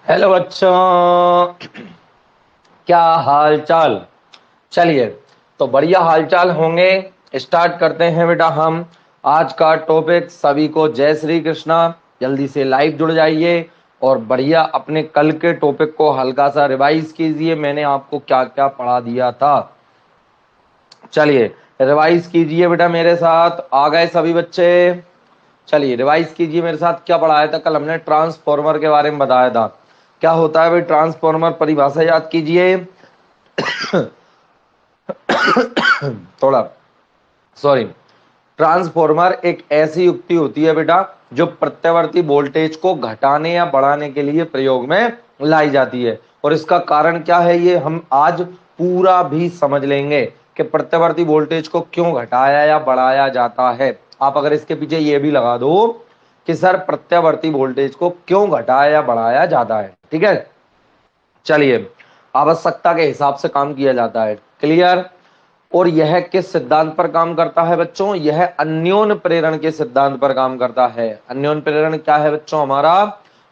Hello बच्चों, क्या हाल चाल। चलिए, तो बढ़िया हाल चाल होंगे। स्टार्ट करते हैं बेटा हम आज का टॉपिक। सभी को जय श्री कृष्णा। जल्दी से लाइव जुड़ जाइए और बढ़िया अपने कल के टॉपिक को हल्का सा रिवाइज कीजिए। मैंने आपको क्या क्या पढ़ा दिया था, चलिए रिवाइज कीजिए बेटा मेरे साथ। आ गए सभी बच्चे? चलिए रिवाइज कीजिए मेरे साथ। क्या पढ़ाया था कल हमने? ट्रांसफॉर्मर के बारे में बताया था। क्या होता है भाई ट्रांसफॉर्मर? परिभाषा याद कीजिए। थोड़ा सॉरी। ट्रांसफॉर्मर एक ऐसी युक्ति होती है बेटा जो प्रत्यावर्ती वोल्टेज को घटाने या बढ़ाने के लिए प्रयोग में लाई जाती है। और इसका कारण क्या है ये हम आज पूरा भी समझ लेंगे कि प्रत्यावर्ती वोल्टेज को क्यों घटाया या बढ़ाया जाता है। आप अगर इसके पीछे ये भी लगा दो कि सर प्रत्यावर्ती वोल्टेज को क्यों घटाया या बढ़ाया जाता है, ठीक है। चलिए, आवश्यकता के हिसाब से काम किया जाता है, क्लियर। और यह किस सिद्धांत पर काम करता है बच्चों? यह अन्योन्य प्रेरण के सिद्धांत पर काम करता है। अन्योन्य प्रेरण क्या है बच्चों हमारा?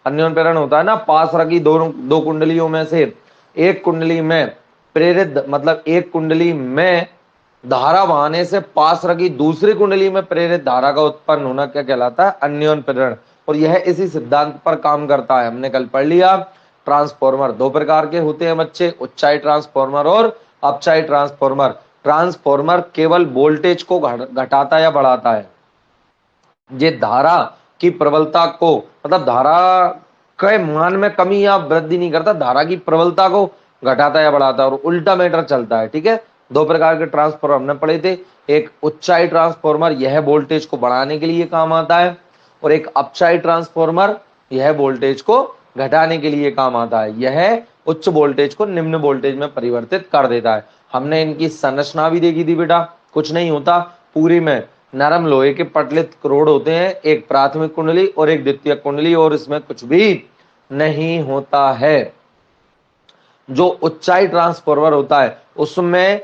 अन्योन्य प्रेरण होता है ना, पास रखी दो दो कुंडलियों में से एक कुंडली में प्रेरित, मतलब एक कुंडली में धारा बहाने से पास रखी दूसरी कुंडली में प्रेरित धारा का उत्पन्न होना क्या कहलाता है? अन्योन्य प्रेरण। और यह इसी सिद्धांत पर काम करता है। हमने कल पढ़ लिया ट्रांसफॉर्मर दो प्रकार के होते हैं बच्चे, उच्चाई ट्रांसफॉर्मर और अपचाई ट्रांसफॉर्मर। ट्रांसफॉर्मर केवल वोल्टेज को घटाता या बढ़ाता है। ये धारा की प्रबलता को, मतलब धारा के मान में कमी या वृद्धि नहीं करता, धारा की प्रबलता को घटाता या बढ़ाता है। और उल्टा मीटर चलता है, ठीक है। दो प्रकार के ट्रांसफॉर्मर हमने पढ़े थे। एक उच्चाई ट्रांसफॉर्मर, यह वोल्टेज को बढ़ाने के लिए काम आता है। और एक अपचाई ट्रांसफॉर्मर, यह वोल्टेज को घटाने के लिए काम आता है। यह उच्च वोल्टेज को निम्न वोल्टेज में परिवर्तित कर देता है। हमने इनकी संरचना भी देखी थी बेटा। कुछ नहीं होता, पूरी में नरम लोहे के पटलित रोड होते हैं, एक प्राथमिक कुंडली और एक द्वितीय कुंडली, और इसमें कुछ भी नहीं होता है। जो उच्चाई ट्रांसफॉर्मर होता है उसमें,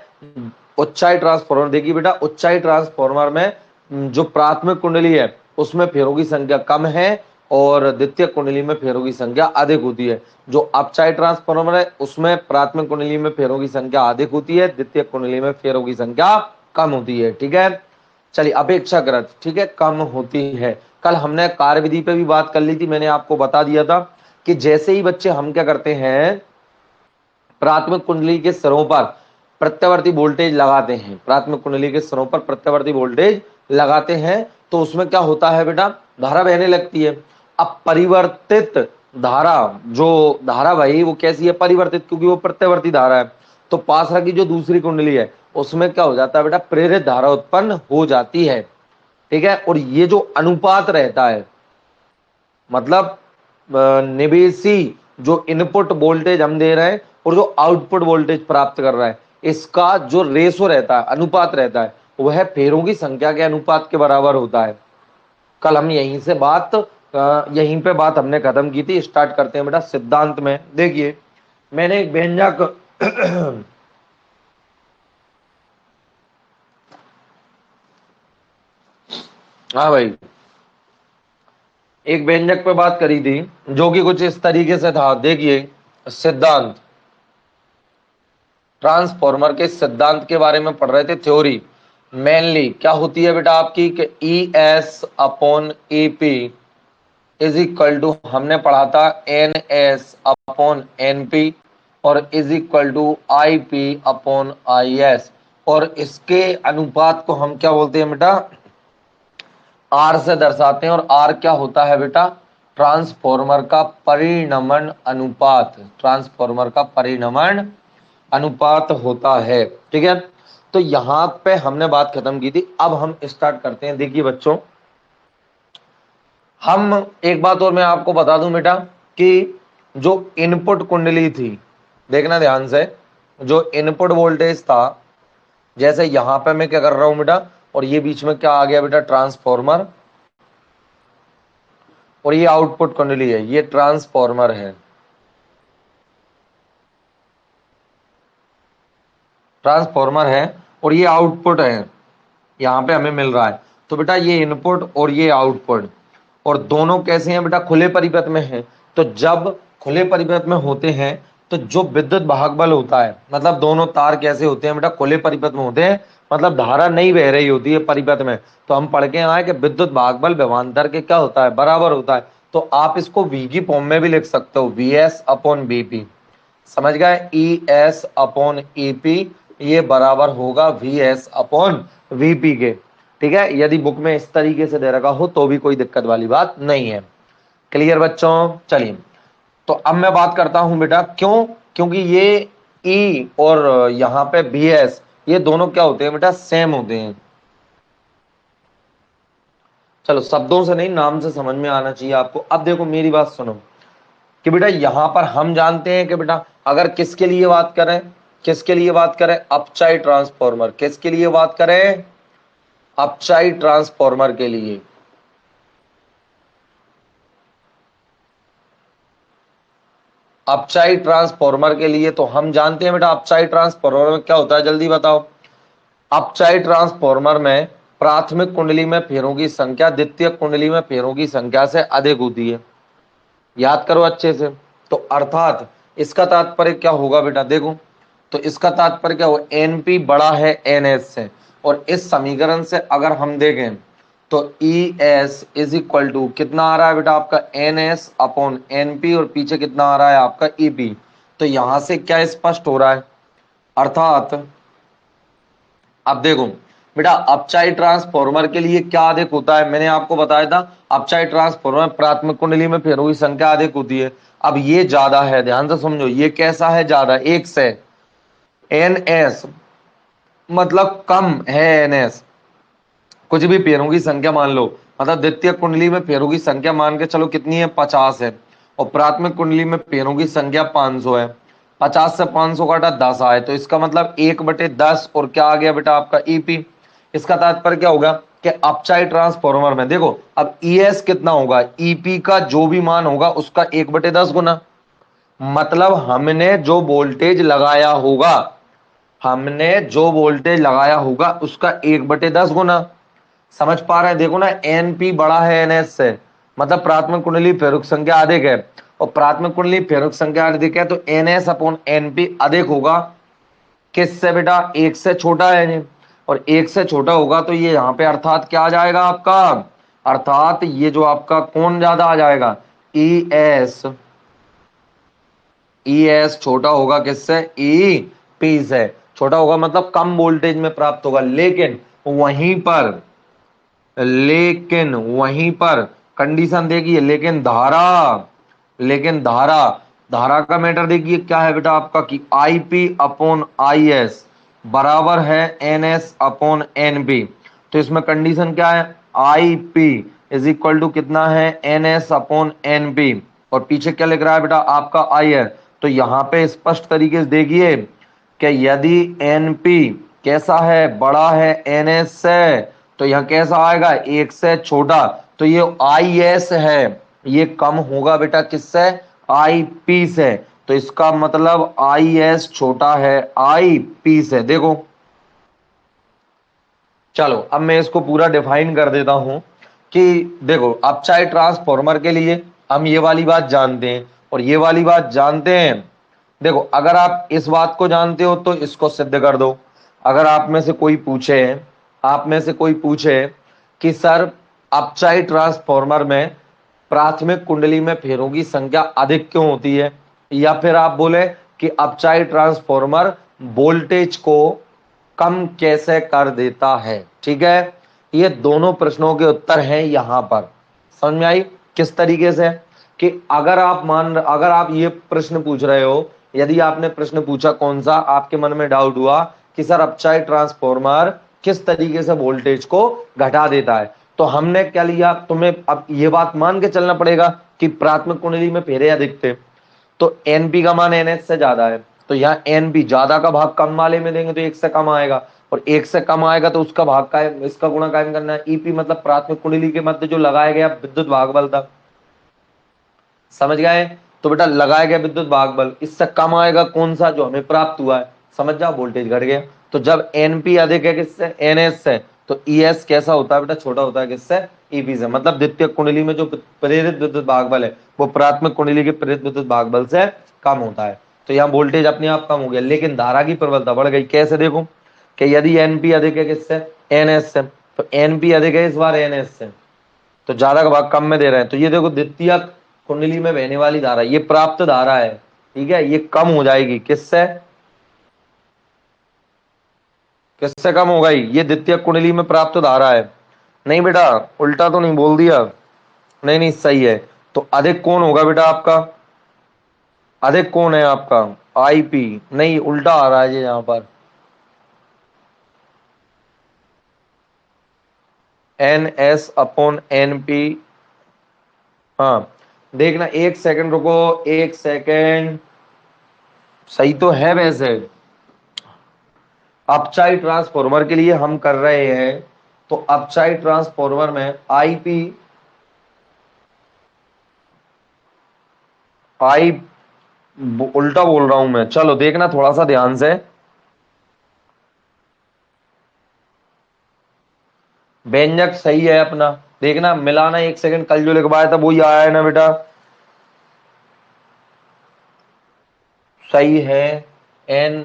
उच्चाई ट्रांसफॉर्मर देखिए बेटा, उच्चाई ट्रांसफॉर्मर में जो प्राथमिक कुंडली है उसमें फेरों की संख्या कम है और द्वितीय कुंडली में फेरों की संख्या अधिक होती है। जो अपचाई ट्रांसफॉर्मर है उसमें प्राथमिक कुंडली में फेरों की संख्या अधिक होती है, द्वितीय कुंडली में फेरों की संख्या कम होती है, ठीक है। चलिए, अपेक्षाकृत, ठीक है, कम होती है। कल हमने कार्यविधि पे भी बात कर ली थी। मैंने आपको बता दिया था कि जैसे ही बच्चे हम क्या करते हैं, प्राथमिक कुंडली के सिरों पर प्रत्यावर्ती वोल्टेज लगाते हैं, प्राथमिक कुंडली के सिरों पर प्रत्यावर्ती वोल्टेज लगाते हैं, तो उसमें क्या होता है बेटा, धारा बहने लगती है। अब परिवर्तित धारा, जो धारा भाई वो कैसी है? परिवर्तित, क्योंकि वो प्रत्यावर्ती धारा है। तो पास की जो दूसरी कुंडली है उसमें क्या हो जाता है बेटा? प्रेरित धारा उत्पन्न हो जाती है, ठीक है। और ये जो अनुपात रहता है, मतलब निवेशी जो इनपुट वोल्टेज हम दे रहे हैं और जो आउटपुट वोल्टेज प्राप्त कर रहा है, इसका जो रेशो रहता है, अनुपात रहता है, वह फेरों की संख्या के अनुपात के बराबर होता है। कल हम यहीं से बात, यहीं पे बात हमने खत्म की थी। स्टार्ट करते हैं बेटा सिद्धांत में। देखिए, मैंने एक व्यंजक हाँ भाई, एक व्यंजक पे बात करी थी जो कि कुछ इस तरीके से था। देखिए, सिद्धांत, ट्रांसफॉर्मर के सिद्धांत के बारे में पढ़ रहे थे, थ्योरी। मेनली क्या होती है बेटा आपकी कि E S upon E P is equal to, हमने पढ़ा था N S upon N P, और is equal to I P upon I S. और इसके अनुपात को हम क्या बोलते हैं बेटा? आर से दर्शाते हैं। और आर क्या होता है बेटा? ट्रांसफॉर्मर का परिणमन अनुपात, ट्रांसफॉर्मर का परिणमन अनुपात होता है, ठीक है। तो यहां पे हमने बात खत्म की थी। अब हम स्टार्ट करते हैं। देखिए बच्चों, हम एक बात और मैं आपको बता दूं बेटा कि जो इनपुट कुंडली थी, देखना ध्यान से, जो इनपुट वोल्टेज था, जैसे यहां पे मैं क्या कर रहा हूं बेटा, और ये बीच में क्या आ गया बेटा? ट्रांसफॉर्मर। और ये आउटपुट कुंडली है, ये ट्रांसफॉर्मर है, ट्रांसफॉर्मर है, और ये आउटपुट है, यहाँ पे हमें मिल रहा है। तो बेटा ये इनपुट और ये आउटपुट, और दोनों कैसे हैं बेटा? खुले परिपथ में हैं। तो जब खुले परिपथ में होते हैं तो जो विद्युत भाग बल होता है, मतलब दोनों तार कैसे होते हैं बेटा, खुले परिपथ में होते हैं, मतलब धारा नहीं बह रही होती है परिपथ में, तो हम पढ़ के आए कि विद्युत भाग बल विभवांतर के क्या होता है, बराबर होता है। तो आप इसको वी की फॉर्म में भी लिख सकते हो, वी एस अपॉन बीपी, समझ गए, ई एस अपॉन ईपी, ये बराबर होगा वी एस अपॉन वीपी के। ठीक है, यदि बुक में इस तरीके से दे रखा हो तो भी कोई दिक्कत वाली बात नहीं है। क्लियर बच्चों, चलिए तो अब मैं बात करता हूं बेटा, क्यों, क्योंकि ये ई और यहां पे बी एस, ये दोनों क्या होते हैं बेटा, सेम होते हैं। चलो शब्दों से नहीं, नाम से समझ में आना चाहिए आपको। अब देखो मेरी बात सुनो कि बेटा यहां पर हम जानते हैं कि बेटा अगर किसके लिए बात करें, किसके लिए बात करें, अपचाई ट्रांसफॉर्मर, किसके लिए बात करें, अपचाई ट्रांसफॉर्मर के लिए, अपचाई ट्रांसफॉर्मर के लिए तो हम जानते हैं बेटा अपचाई ट्रांसफॉर्मर में क्या होता है, जल्दी बताओ। अपचाई ट्रांसफॉर्मर में प्राथमिक कुंडली में फेरों की संख्या द्वितीय कुंडली में फेरों की संख्या से अधिक होती है, याद करो अच्छे से। तो अर्थात इसका तात्पर्य क्या होगा बेटा, देखो तो इसका तात्पर्य क्या होगा, एनपी बड़ा है एनएस से, और इस समीकरण से अगर हम देखें तो E S is equal to कितना आ रहा है बेटा आपका, एन एस अपॉन एनपी, और पीछे कितना आ रहा है आपका ईपी। तो यहां से क्या स्पष्ट हो रहा है, अर्थात अब देखो बेटा अपचाई ट्रांसफॉर्मर के लिए क्या अधिक होता है, मैंने आपको बताया था अपचाई ट्रांसफॉर्मर में प्राथमिक कुंडली में फेरों की संख्या अधिक होती है। अब ये ज्यादा है, ध्यान से समझो, ये कैसा है, ज्यादा, एक से एन एस मतलब कम है एन एस, कुछ भी पेड़ों की संख्या मान लो, मतलब द्वितीय कुंडली में पेड़ों की संख्या मान के चलो कितनी है, 50 है, और प्राथमिक कुंडली में पेड़ों की संख्या 500 है, 50 से 500 काटा 10 आए, तो इसका मतलब 1/10, और क्या आ गया बेटा आपका ईपी। इसका तात्पर्य क्या होगा कि अपचाई ट्रांसफॉर्मर में देखो अब ईएस कितना होगा, ईपी का जो भी मान होगा उसका 1/10 गुना, मतलब हमने जो वोल्टेज लगाया होगा, हमने जो वोल्टेज लगाया होगा उसका 1/10 गुना, समझ पा रहे हैं, देखो ना एनपी बड़ा है एनएस से, मतलब प्राथमिक कुंडली फेरुक संख्या अधिक है, और प्राथमिक कुंडली फेरुक संख्या अधिक है तो एनएस अपॉन एनपी अधिक होगा, किससे बेटा, एक से छोटा है ये, और एक से छोटा होगा तो ये यहाँ पे अर्थात क्या आ जाएगा आपका, अर्थात ये जो आपका कौन ज्यादा आ जाएगा, ई एस, ई एस छोटा होगा किससे, ई पी से, छोटा होगा मतलब कम वोल्टेज में प्राप्त होगा, लेकिन वहीं पर कंडीशन देखिए, लेकिन धारा, धारा का मैटर देखिए क्या है बेटा आपका, कि आईपी अपॉन आई एस बराबर है N S upon N B. तो इसमें कंडीशन क्या है, I P is equal to कितना है, N S upon N B, और पीछे क्या लिख रहा है बेटा आपका आई है। तो यहाँ पे स्पष्ट तरीके से देखिए कि यदि एनपी कैसा है, बड़ा है एनएस से, तो यह कैसा आएगा, एक से छोटा, तो ये आई एस है, ये कम होगा बेटा किससे, आई पी से, तो इसका मतलब आई एस छोटा है आई पी से। देखो चलो अब मैं इसको पूरा डिफाइन कर देता हूं कि देखो अब चाहे ट्रांसफॉर्मर के लिए हम ये वाली बात जानते हैं और ये वाली बात जानते हैं। देखो अगर आप इस बात को जानते हो तो इसको सिद्ध कर दो। अगर आप में से कोई पूछे, आप में से कोई पूछे कि सर अपचाई ट्रांसफॉर्मर में प्राथमिक कुंडली में फेरों की संख्या अधिक क्यों होती है, या फिर आप बोले कि अपचाई ट्रांसफॉर्मर वोल्टेज को कम कैसे कर देता है, ठीक है, ये दोनों प्रश्नों के उत्तर हैं यहां पर। समझ में आई किस तरीके से, कि अगर आप ये प्रश्न पूछ रहे हो, यदि आपने प्रश्न पूछा कौन सा, आपके मन में डाउट हुआ कि सर अपचाई ट्रांसफॉर्मर किस तरीके से वोल्टेज को घटा देता है, तो हमने क्या लिया, तुम्हें अब ये बात मान के चलना पड़ेगा कि प्राथमिक कुंडली में फेरे अधिक थे, तो एनपी का मान एनएस से ज्यादा है, तो यहाँ एनपी ज्यादा का भाग कम वाले में देंगे तो एक से कम आएगा, और एक से कम आएगा तो उसका भाग का इसका गुणा कायम करना है। ईपी मतलब प्राथमिक कुंडली के मध्य जो लगाया गया विद्युत भाग बल था, समझ गए, तो बेटा लगाया गया विद्युत भाग बल इससे कम आएगा कौन सा, जो हमें प्राप्त हुआ है, समझ जाओ वोल्टेज घट गया। तो जब एनपी अधिक है किससे, एनएस से, तो ईएस कैसा होता है बेटा, छोटा होता है किससे, ईपी से। मतलब द्वितीयक कुंडली में जो प्रेरित विद्युत भागबल है वो प्राथमिक कुंडली के प्रेरित विद्युत भागबल से कम होता है। तो यहाँ वोल्टेज अपने आप कम हो गया, लेकिन धारा की प्रबलता बढ़ गई। कैसे देखो कि यदि एनपी अधिक है किससे, एनएस से, तो एनपी अधिक है इस बार एनएस से, तो ज्यादा का भाग कम में दे रहे हैं। तो ये देखो द्वितीयक कुंडली में बहने वाली धारा, ये प्राप्त धारा है, ठीक है, ये कम हो जाएगी किससे, किससे कम हो गई, ये द्वितीयक कुंडली में प्राप्त धारा है। नहीं बेटा उल्टा तो नहीं बोल दिया, नहीं नहीं सही है। तो अधिक कौन होगा बेटा आपका, अधिक कौन है आपका, आईपी, नहीं उल्टा आ रहा है ये यहां पर, N S upon N P. हाँ देखना, एक सेकंड रुको, एक सेकंड, सही तो है वैसे। अपचाई ट्रांसफॉर्मर के लिए हम कर रहे हैं, तो अपचाई ट्रांसफॉर्मर में आईपी, आई उल्टा बोल रहा हूं मैं, चलो देखना थोड़ा सा ध्यान से। व्यंजक सही है अपना, देखना मिलाना, एक सेकंड, कल जो लिखवाया था वही आया है ना बेटा, सही है। एन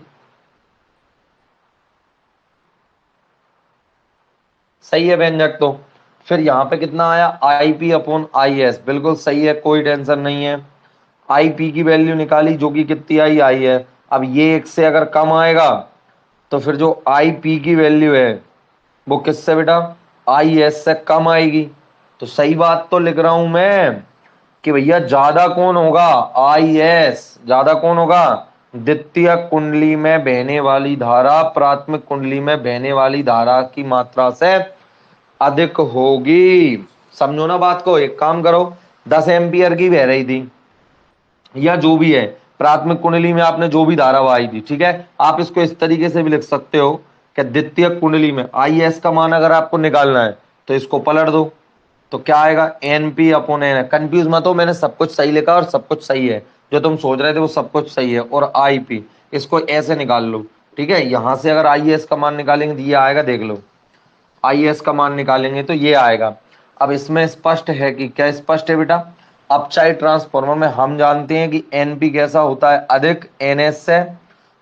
सही है व्यंजक तो। फिर यहां पे कितना आया, आई पी अपॉन आई एस, बिल्कुल सही है, कोई टेंशन नहीं है। आई पी की वैल्यू निकाली जो कि कितनी आई, आई है। अब ये एक से अगर कम आएगा तो फिर जो आई पी की वैल्यू है वो किससे बेटा, आई एस से कम आएगी। तो सही बात तो लिख रहा हूं मैं कि भैया ज्यादा कौन होगा, आई एस, ज्यादा कौन होगा, द्वितीय कुंडली में बहने वाली धारा प्राथमिक कुंडली में बहने वाली धारा की मात्रा से अधिक होगी। समझो ना बात को। एक काम करो, 10 एम्पियर की बह रही थी या जो भी है, प्राथमिक कुंडली में आपने जो भी धारा बहाई थी, ठीक है, आप इसको इस तरीके से भी लिख सकते हो कि द्वितीय कुंडली में आई एस का मान अगर आपको निकालना है तो इसको पलट दो, तो क्या आएगा, N P upon N. Confuse मत हो, मैंने सब कुछ सही लिखा और सब कुछ सही है, जो तुम सोच रहे थे वो सब कुछ सही है। और आई पी इसको ऐसे निकाल लो, ठीक है, यहां से अगर आई एस का मान निकालेंगे तो ये आएगा, देख लो, आई एस का मान निकालेंगे तो ये आएगा। अब इसमें स्पष्ट है कि क्या स्पष्ट है बेटा, अपचाई ट्रांसफॉर्मर में हम जानते हैं कि एनपी कैसा होता है, अधिक एनएस से,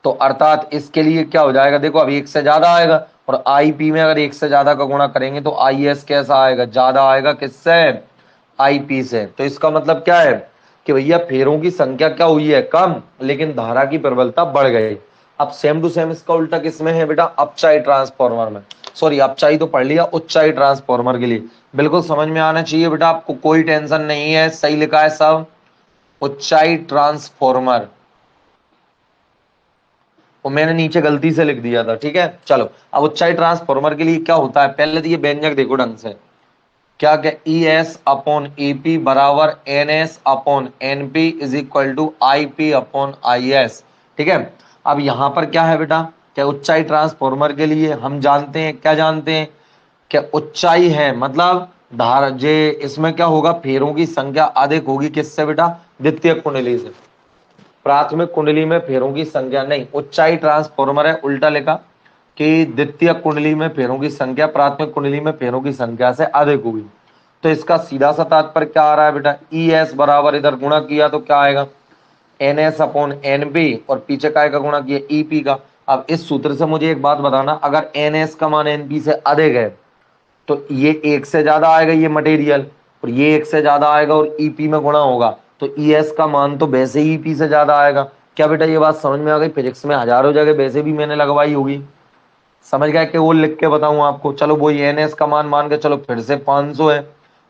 तो अर्थात इसके लिए क्या हो जाएगा, देखो अब एक से ज्यादा आएगा, और आईपी में अगर एक से ज्यादा का गुणा करेंगे तो आई एस कैसा आएगा, ज्यादा आएगा किससे, आईपी से। तो इसका मतलब क्या है कि भैया फेरों की संख्या क्या हुई है, कम, लेकिन धारा की प्रबलता बढ़ गई। अब सेम टू सेम इसका उल्टा किसमें है बेटा, अपचाई ट्रांसफॉर्मर में, सॉरी अपचाई तो पढ़ लिया, उच्चाई ट्रांसफॉर्मर के लिए बिल्कुल समझ में आना चाहिए बेटा आपको, कोई टेंशन नहीं है, सही लिखा है सब। उच्चाई ट्रांसफॉर्मर, वो मैंने नीचे गलती से लिख दिया था, ठीक है। चलो अब उच्चाई ट्रांसफॉर्मर के लिए क्या होता है, पहले तो ये व्यंजक देखो ढंग से, क्या क्या, E S upon E P बराबर N S upon N P is equal to I P upon I S, ठीक है। अब यहां पर क्या है बेटा, क्या उच्चाई ट्रांसफॉर्मर के लिए हम जानते हैं, क्या जानते हैं, क्या ऊंचाई है मतलब धारा जे, इसमें क्या होगा, फेरों की संख्या अधिक होगी किससे बेटा, द्वितीय कुंडली से। प्राथमिक कुंडली में फेरों की संख्या नहीं, ऊंचाई ट्रांसफॉर्मर है, उल्टा लिखा कि द्वितीय कुंडली में फेरों की संख्या प्राथमिक कुंडली में फेरों की संख्या से अधिक होगी। तो इसका सीधा सा तात्पर्य क्या आ रहा है बेटा, ई एस बराबर इधर गुणा किया तो क्या आएगा, N S upon N P, और पीछे काय का गुणा किया, ई पी का। अब इस सूत्र से मुझे एक बात बताना, अगर एन एस का मान एन पी से अधिक है तो ये एक से ज्यादा आएगा ये मटेरियल, और ये एक से ज्यादा आएगा और ईपी में गुणा होगा, तो ईएस का मान तो वैसे ही ईपी से ज्यादा आएगा। क्या बेटा ये बात समझ में आ गई, फिजिक्स में हजारों जगह वैसे भी मैंने लगवाई होगी, समझ गया कि वो लिख के बताऊं आपको। चलो वो एनएस का मान के चलो, फिर से 500 है,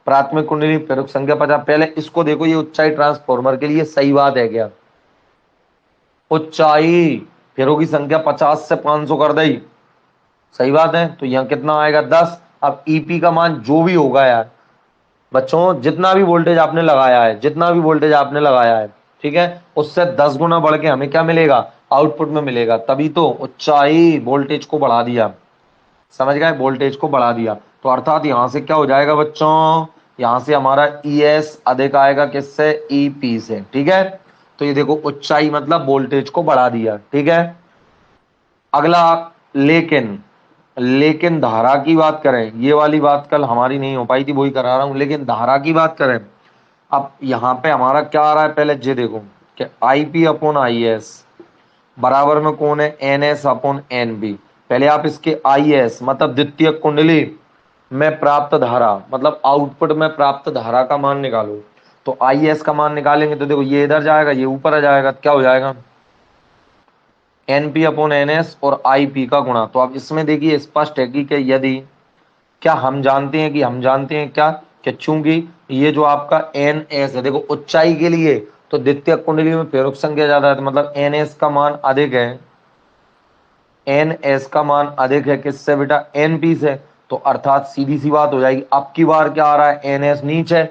प्राथमिक कुंडली फेरों की संख्या 50, पहले इसको देखो, ये ऊंचाई ट्रांसफॉर्मर के लिए सही बात है क्या, ऊंचाई फेरों की संख्या 50 से 500 कर दी, सही बात है, तो यहाँ कितना आएगा, 10। अब ईपी का मान जो भी होगा यार बच्चों, जितना भी वोल्टेज आपने लगाया है, जितना भी वोल्टेज आपने लगाया है, ठीक है, उससे 10 गुना बढ़ के हमें क्या मिलेगा, आउटपुट में मिलेगा, तभी तो ऊंचाई वोल्टेज को बढ़ा दिया, समझ गए, वोल्टेज को बढ़ा दिया। तो अर्थात यहां से क्या हो जाएगा बच्चों, यहां से हमारा ई एस अधिक आएगा किससे, ईपी से, ठीक है। तो ये देखो ऊंचाई मतलब वोल्टेज को बढ़ा दिया, ठीक है। अगला, लेकिन लेकिन धारा की बात करें, ये वाली बात कल हमारी नहीं हो पाई थी, वही करा रहा हूं, लेकिन धारा की बात करें, अब यहां पे हमारा क्या आ रहा है, पहले ये देखो कि I P upon I S बराबर में कौन है, N S upon N B. पहले आप इसके आई एस मतलब द्वितीय कुंडली में प्राप्त धारा, मतलब आउटपुट में प्राप्त धारा का मान निकालो। तो आई एस का मान निकालेंगे तो देखो ये इधर जाएगा, ये ऊपर आ जाएगा, क्या हो जाएगा, N P upon N S और आई पी का गुणा। तो अब इसमें देखिए स्पष्ट है कि यदि, क्या हम जानते हैं कि, हम जानते हैं क्या, कि चूंकि ये जो आपका एन एस है, देखो ऊंचाई के लिए तो द्वितीय कुंडली में प्रेरक संख्या ज्यादा है, तो मतलब एन एस का मान अधिक है, एन एस का मान अधिक है किससे बेटा, एन पी से। तो अर्थात सीधी सी बात हो जाएगी, अब की बार क्या आ रहा है, एन एस नीचे,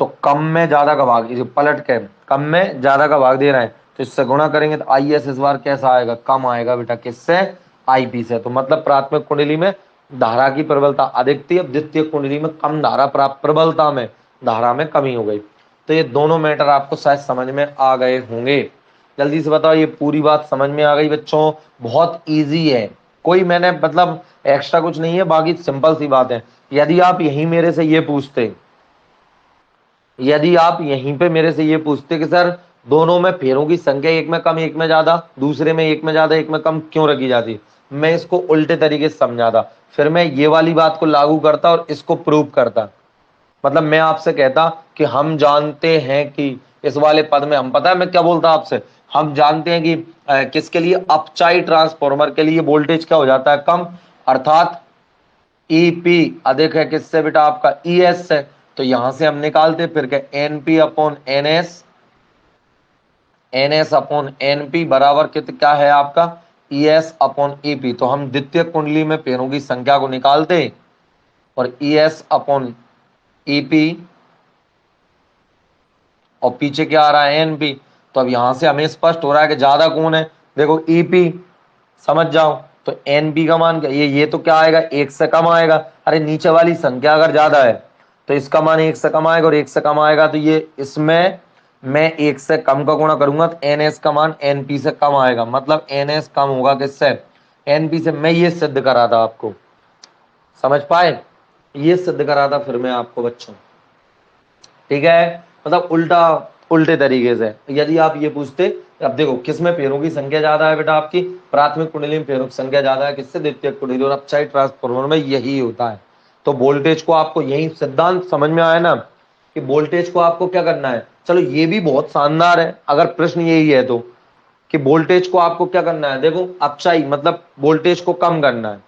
तो कम में ज्यादा का भाग, इसे पलट के कम में ज्यादा का भाग दे रहे हैं, तो इससे गुणा करेंगे तो आई एस इस बार कैसा आएगा, कम आएगा बेटा, किससे, आई पी से। तो मतलब प्राथमिक कुंडली में धारा की प्रबलता अधिक थी, अब द्वितीय कुंडली में कम धारा प्राप्त, प्रबलता में धारा में कमी हो गई। तो ये दोनों मैटर आपको शायद समझ में आ गए होंगे। जल्दी से बताओ, ये पूरी बात समझ में आ गई बच्चों, बहुत इजी है, कोई मैंने मतलब एक्स्ट्रा कुछ नहीं है, बाकी सिंपल सी बात है। यदि आप यही मेरे से ये पूछते, यदि आप यहीं पे मेरे से ये पूछते कि सर दोनों में फेरों की संख्या एक में कम एक में ज्यादा, दूसरे में एक में ज्यादा एक में कम क्यों रखी जाती, मैं इसको उल्टे तरीके से समझाता, फिर मैं ये वाली बात को लागू करता और इसको प्रूव करता। मतलब मैं आपसे कहता कि हम जानते हैं कि इस वाले पद में, हम पता है मैं क्या बोलता आपसे, हम जानते हैं कि किसके लिए, अपचाई ट्रांसफॉर्मर के लिए वोल्टेज क्या हो जाता है, कम, अर्थात ईपी अधिक है किससे बेटा, आपका ईएस से। तो यहां से हम निकालते फिर के NP upon NS, NS upon NP बराबर कित क्या है आपका, ईएस अपॉन ईपी। तो हम द्वितीय कुंडली में पेड़ों की संख्या को निकालते और ईएस अपॉन ईपी, और पीछे क्या आ रहा है, एनपी। तो अब यहां से हमें स्पष्ट हो रहा है कि ज्यादा कौन है, देखो ईपी, समझ जाओ। तो एनपी का मान क्या, ये तो क्या आएगा, एक से कम आएगा, अरे नीचे वाली संख्या अगर ज्यादा है तो इसका मान एक से कम आएगा, और एक से कम आएगा तो ये इसमें मैं एक से कम का गुणा करूंगा तो एनएस का मान एनपी से कम आएगा, मतलब एनएस कम होगा किससे, एनपी से। मैं ये सिद्ध करा था आपको, समझ पाए, ये सिद्ध करा था फिर मैं आपको बच्चों, ठीक है, मतलब उल्टा, उल्टे तरीके से। यदि आप ये पूछते, अब देखो किसमें पेड़ों की संख्या ज्यादा है बेटा, आपकी प्राथमिक कुंडली में पेड़ों की संख्या ज्यादा है किससे, द्वितीय कुंडली, और अपसाइड ट्रांसफॉर्मर में यही होता है। तो वोल्टेज को आपको, यही सिद्धांत समझ में आया ना कि वोल्टेज को आपको क्या करना है। चलो ये भी बहुत शानदार है, अगर प्रश्न यही है तो, कि वोल्टेज को आपको क्या करना है, देखो अपचाई मतलब वोल्टेज को कम करना है,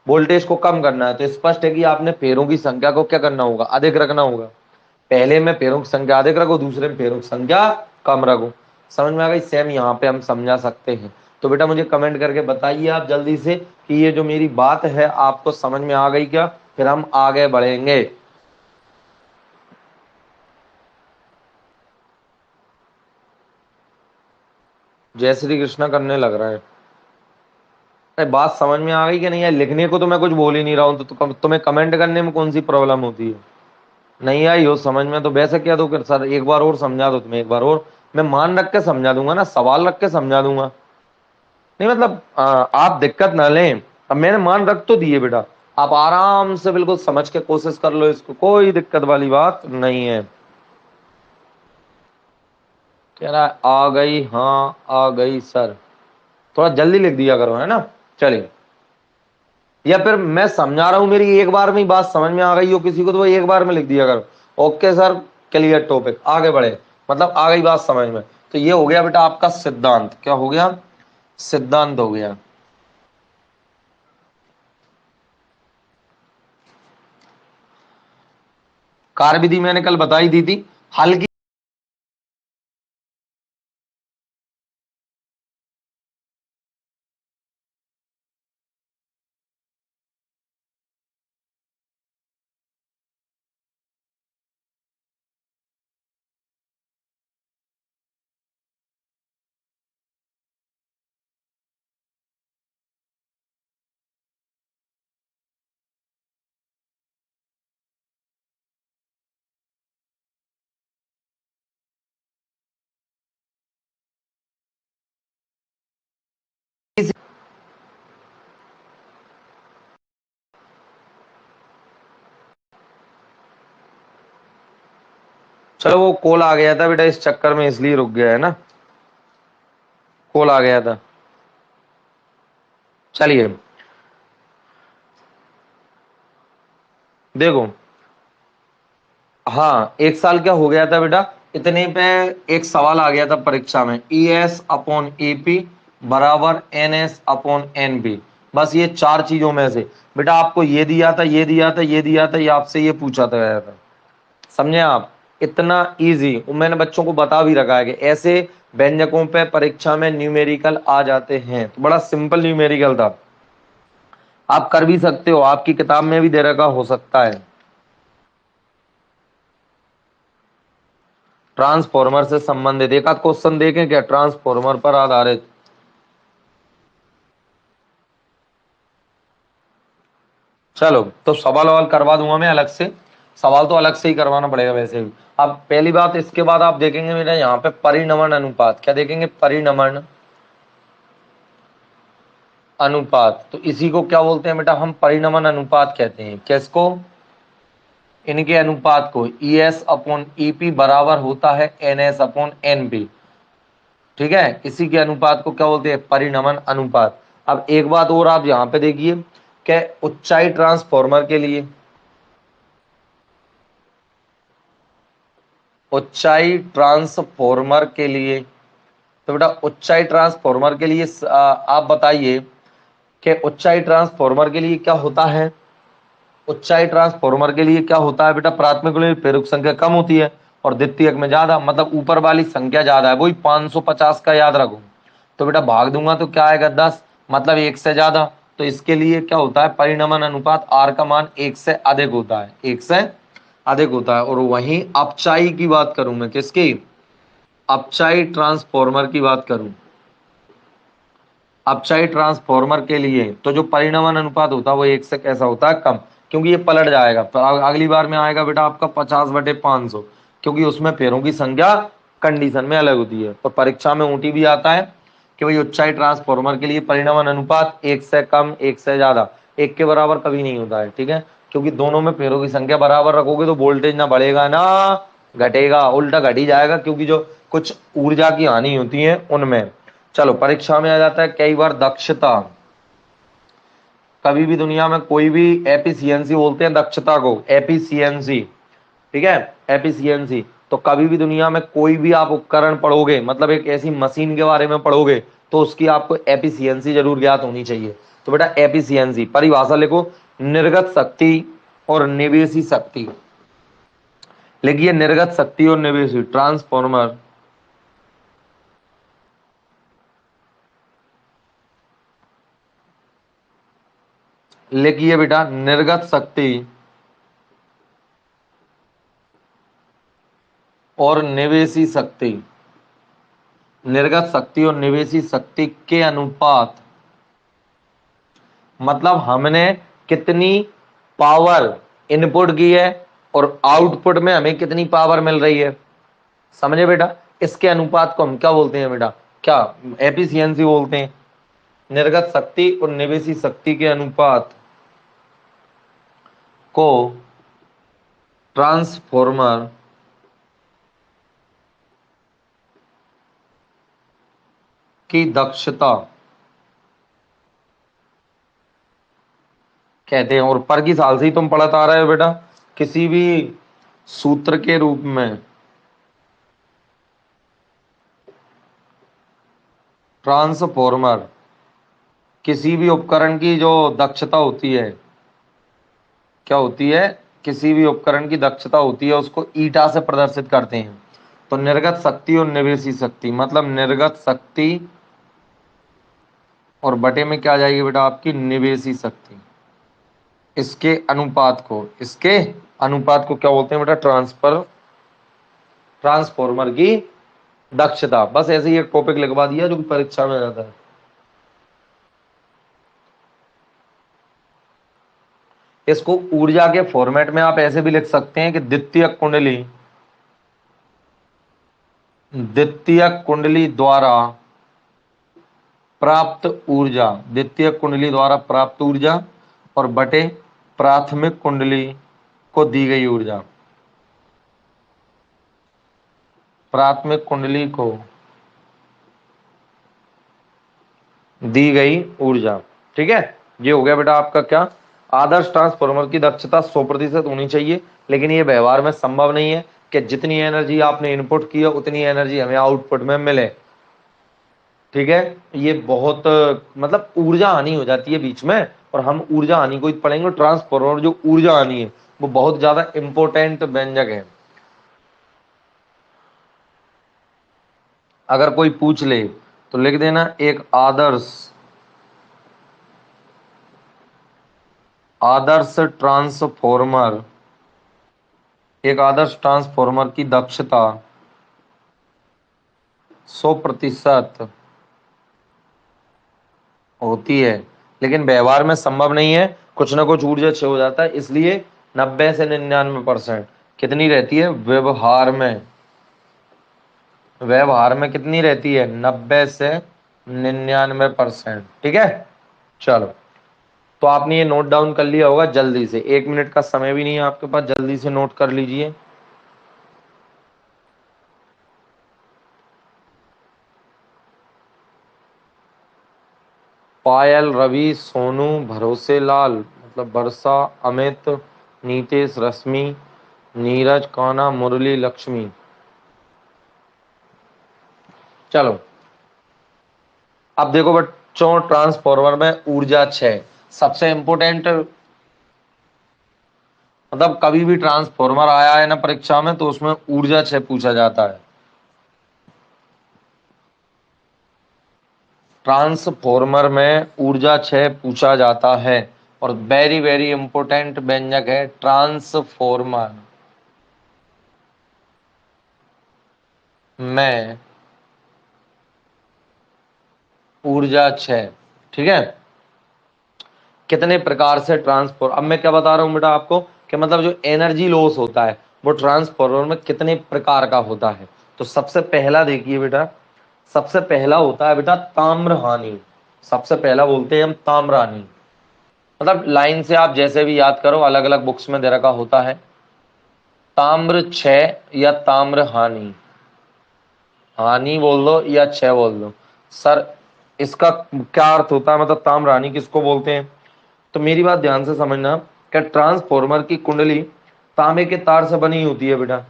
वोल्टेज को कम करना है, तो स्पष्ट है कि आपने फेरों की संख्या को क्या करना होगा, अधिक रखना होगा। पहले में पेड़ों की संख्या अधिक रखो, दूसरे में पेड़ों की संख्या कम रखो। समझ में आ गई, सेम यहाँ पे हम समझा सकते हैं। तो बेटा मुझे कमेंट करके बताइए आप जल्दी से कि ये जो मेरी बात है आपको समझ में आ गई क्या, फिर हम आगे बढ़ेंगे। जय श्री कृष्णा करने लग रहा है। अरे बात समझ में आ गई कि नहीं है, लिखने को तो मैं कुछ बोल ही नहीं रहा हूँ, तो तुम्हें कमेंट करने में कौन सी प्रॉब्लम होती है, नहीं आई हो समझ में तो वैसे क्या दो कि सर एक बार और समझा दो, तुम्हें एक बार और, मैं मान रख के समझा दूंगा ना, सवाल रख के समझा दूंगा। नहीं मतलब आप दिक्कत ना लें, अब मैंने मान रख तो दिए बेटा, आप आराम से बिल्कुल समझ के कोशिश कर लो इसको, कोई दिक्कत वाली बात नहीं है। कह रहा है आ गई, हाँ आ गई सर, थोड़ा जल्दी लिख दिया करो, है ना। चलिए, या फिर मैं समझा रहा हूं, मेरी एक बार में ही बात समझ में आ गई हो किसी को तो वो एक बार में लिख दिया करो, ओके सर, क्लियर टॉपिक, आगे बढ़े, मतलब आ गई बात समझ में। तो ये हो गया बेटा आपका सिद्धांत, क्या हो गया, सिद्धांत हो गया। कार्य विधि मैंने कल बताई दी थी, हल्की चलो वो कॉल आ गया था बेटा, इस चक्कर में इसलिए रुक गया है ना, कॉल आ गया था। चलिए देखो, हाँ एक साल क्या हो गया था बेटा, इतने पे एक सवाल आ गया था परीक्षा में, E S upon A P बराबर N S upon N B. बस ये चार चीजों में से बेटा आपको ये दिया था, ये दिया था, ये दिया था, ये आपसे ये पूछा था गया था। समझे आप, इतना इजी मैंने बच्चों को बता भी रखा है कि ऐसे व्यंजकों पे परीक्षा में न्यूमेरिकल आ जाते हैं। तो बड़ा सिंपल न्यूमेरिकल था, आप कर भी सकते हो, आपकी किताब में भी दे रखा हो सकता है। ट्रांसफॉर्मर से संबंधित एक आध क्वेश्चन देखें क्या ट्रांसफॉर्मर पर आधारित। चलो तो सवाल वाल करवा दूंगा मैं अलग से, सवाल तो अलग से ही करवाना पड़ेगा वैसे भी। अब पहली बात, इसके बाद आप देखेंगे मेरा यहाँ पे परिनमन अनुपात, क्या देखेंगे, परिनमन अनुपात। तो इसी को क्या बोलते हैं बेटा, हम परिनमन अनुपात कहते हैं। किसको, इनके अनुपात को, E S upon E P बराबर होता है N S upon N P. ठीक है, इसी के अनुपात को क्या बोलते हैं, परिनमन अनुपात। अब एक बात और आप यहां पे देखिए कि ऊंचाई ट्रांसफॉर्मर के लिए, ऊंचाई ट्रांसफॉर्मर के लिए, तो बेटा ऊंचाई ट्रांसफॉर्मर के लिए आप बताइए कि ऊंचाई ट्रांसफॉर्मर के लिए क्या होता है। ऊंचाई ट्रांसफॉर्मर के लिए क्या होता है बेटा, प्राथमिक में प्रेरक संख्या कम होती है और द्वितीयक में ज्यादा, मतलब ऊपर वाली संख्या ज्यादा है, वही 550 का याद रखो। तो बेटा भाग दूंगा तो क्या आएगा, 10, मतलब एक से ज्यादा। तो इसके लिए क्या होता है, परिनमन अनुपात आर का मान एक से अधिक होता है, एक से अधिक होता है। और वहीं अपचाई की बात करूं मैं, किसकी, अपचाई ट्रांसफॉर्मर की बात करूं, अपचाई ट्रांसफॉर्मर के लिए तो जो परिनमन अनुपात होता है वो एक से कैसा होता है, कम, क्योंकि ये पलट जाएगा। तो अगली बार में आएगा बेटा आपका 50/500, क्योंकि उसमें पेड़ों की संख्या कंडीशन में अलग होती है। तो परीक्षा में ऊटी भी आता है कि भाई ऊंचाई ट्रांसफॉर्मर के लिए परिनमन अनुपात एक से कम, एक से ज्यादा, एक के बराबर कभी नहीं होता है। ठीक है, क्योंकि दोनों में पेड़ों की संख्या बराबर रखोगे तो वोल्टेज ना बढ़ेगा ना घटेगा, उल्टा घट ही जाएगा, क्योंकि जो कुछ ऊर्जा की हानि होती है उनमें। चलो परीक्षा में आ जाता है कई बार दक्षता, कभी भी दुनिया में कोई भी, एफिशिएंसी बोलते हैं दक्षता को, एफिशिएंसी। ठीक है, एफिशिएंसी। तो कभी भी दुनिया में कोई भी आप उपकरण पढ़ोगे, मतलब एक ऐसी मशीन के बारे में पढ़ोगे, तो उसकी आपको एफिशिएंसी जरूर ज्ञात होनी चाहिए। तो बेटा एफिशिएंसी परिभाषा लिखो, निर्गत शक्ति और निवेशी शक्ति। लिखिए निर्गत शक्ति और निवेशी, ट्रांसफॉर्मर लिखिए बेटा निर्गत शक्ति और निवेशी शक्ति, निर्गत शक्ति और निवेशी शक्ति के अनुपात, मतलब हमने कितनी पावर इनपुट की है और आउटपुट में हमें कितनी पावर मिल रही है। समझे बेटा, इसके अनुपात को हम क्या बोलते हैं बेटा, क्या एफिशिएंसी बोलते हैं। निर्गत शक्ति और निवेशी शक्ति के अनुपात को ट्रांसफॉर्मर की दक्षता कहते हैं। और पर की साल से ही तुम पढ़त आ रहे हो बेटा, किसी भी सूत्र के रूप में ट्रांसफॉर्मर, किसी भी उपकरण की जो दक्षता होती है, क्या होती है, किसी भी उपकरण की दक्षता होती है उसको ईटा से प्रदर्शित करते हैं। तो निर्गत शक्ति और निवेशी शक्ति, मतलब निर्गत शक्ति और बटे में क्या आ जाएगी बेटा आपकी निवेशी शक्ति, इसके अनुपात को, इसके अनुपात को क्या बोलते हैं बेटा, ट्रांसफॉर्मर की दक्षता। बस ऐसे ही एक टॉपिक लिखवा दिया जो कि परीक्षा में आ जाता है। इसको ऊर्जा के फॉर्मेट में आप ऐसे भी लिख सकते हैं कि द्वितीयक कुंडली द्वारा प्राप्त ऊर्जा, द्वितीयक कुंडली द्वारा प्राप्त ऊर्जा और बटे प्राथमिक कुंडली को दी गई ऊर्जा। प्राथमिक कुंडली को दी गई ऊर्जा। ठीक है, ये हो गया बेटा आपका क्या, आदर्श ट्रांसफार्मर की दक्षता 100% होनी चाहिए, लेकिन ये व्यवहार में संभव नहीं है कि जितनी एनर्जी आपने इनपुट की है उतनी एनर्जी हमें आउटपुट में मिले। ठीक है, ये बहुत मतलब ऊर्जा हानि हो जाती है बीच में, और हम ऊर्जा हानि को पढ़ेंगे। ट्रांसफार्मर जो ऊर्जा हानि है वो बहुत ज्यादा इंपॉर्टेंट व्यंजक है। अगर कोई पूछ ले तो लिख देना आदर्श ट्रांसफार्मर, एक आदर्श ट्रांसफार्मर की दक्षता 100% होती है, लेकिन व्यवहार में संभव नहीं है, कुछ ना कुछ ऊर्जा क्षय हो जाता है, इसलिए 90 से 99% कितनी रहती है व्यवहार में कितनी रहती है, 90 से 99%। ठीक है, चलो, तो आपने ये नोट डाउन कर लिया होगा। जल्दी से, 1 मिनट का समय भी नहीं है आपके पास, जल्दी से नोट कर लीजिए। पायल, रवि, सोनू, भरोसेलाल मतलब वर्षा, अमित, नीतेश, रश्मि, नीरज, कान्हा, मुरली, लक्ष्मी। चलो, अब देखो बच्चों, ट्रांसफार्मर में ऊर्जा क्षय सबसे इंपोर्टेंट, मतलब कभी भी ट्रांसफार्मर आया है ना परीक्षा में तो उसमें ऊर्जा क्षय पूछा जाता है। ट्रांसफार्मर में ऊर्जा क्षय पूछा जाता है, और वेरी वेरी इंपोर्टेंट व्यंजक है ट्रांसफार्मर में ऊर्जा क्षय। ठीक है, कितने प्रकार से ट्रांसफॉर्मर, अब मैं क्या बता रहा हूं बेटा आपको कि मतलब जो एनर्जी लॉस होता है वो ट्रांसफार्मर में कितने प्रकार का होता है। तो सबसे पहला देखिए बेटा, सबसे पहला होता है बेटा ताम्र हानि। सबसे पहला बोलते हैं हम ताम्र हानि, मतलब लाइन से आप जैसे भी याद करो, अलग अलग बुक्स में दे रखा होता है। ताम्र क्षय या ताम्र हानि, हानि बोल दो या क्षय बोल दो सर, इसका क्या अर्थ होता है, मतलब ताम्र हानि किसको बोलते हैं। तो मेरी बात ध्यान से समझना कि ट्रांसफार्मर की कुंडली तांबे के तार से बनी होती है बेटा,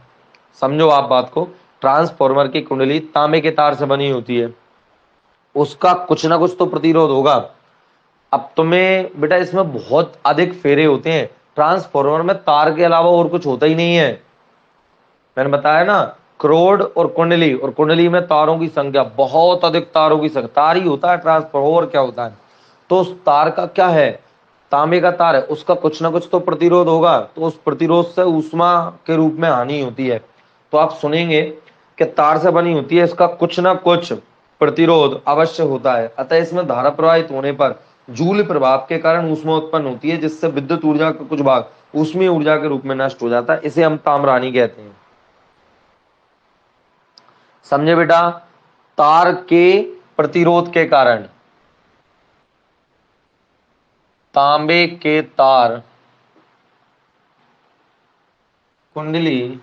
समझो आप बात को। ट्रांसफार्मर की कुंडली तांबे के तार से बनी होती है, उसका कुछ ना कुछ तो प्रतिरोध होगा। अब तुम्हें बेटा इसमें बहुत अधिक फेरे होते हैं, ट्रांसफार्मर में तार के अलावा और कुछ होता ही नहीं है। मैंने बताया ना, क्रोड और कुंडली, और कुंडली में तारों की संख्या, बहुत अधिक तारों की संख्या, तार ही होता है ट्रांसफार्मर, क्या होता है। तो उस तार का क्या है, तांबे का तार है, उसका कुछ ना कुछ तो प्रतिरोध होगा, तो उस प्रतिरोध से ऊष्मा के रूप में हानि होती है। तो आप सुनेंगे कि तार से बनी होती है, इसका कुछ ना कुछ प्रतिरोध अवश्य होता है, अतः इसमें धारा प्रवाहित होने पर जूल प्रभाव के कारण ऊष्मा उत्पन्न होती है, जिससे विद्युत ऊर्जा का कुछ भाग ऊष्मीय ऊर्जा के रूप में नष्ट हो जाता है, इसे हम ताम्र हानि कहते हैं। समझे बेटा, तार के प्रतिरोध के कारण, तांबे के तार कुंडली,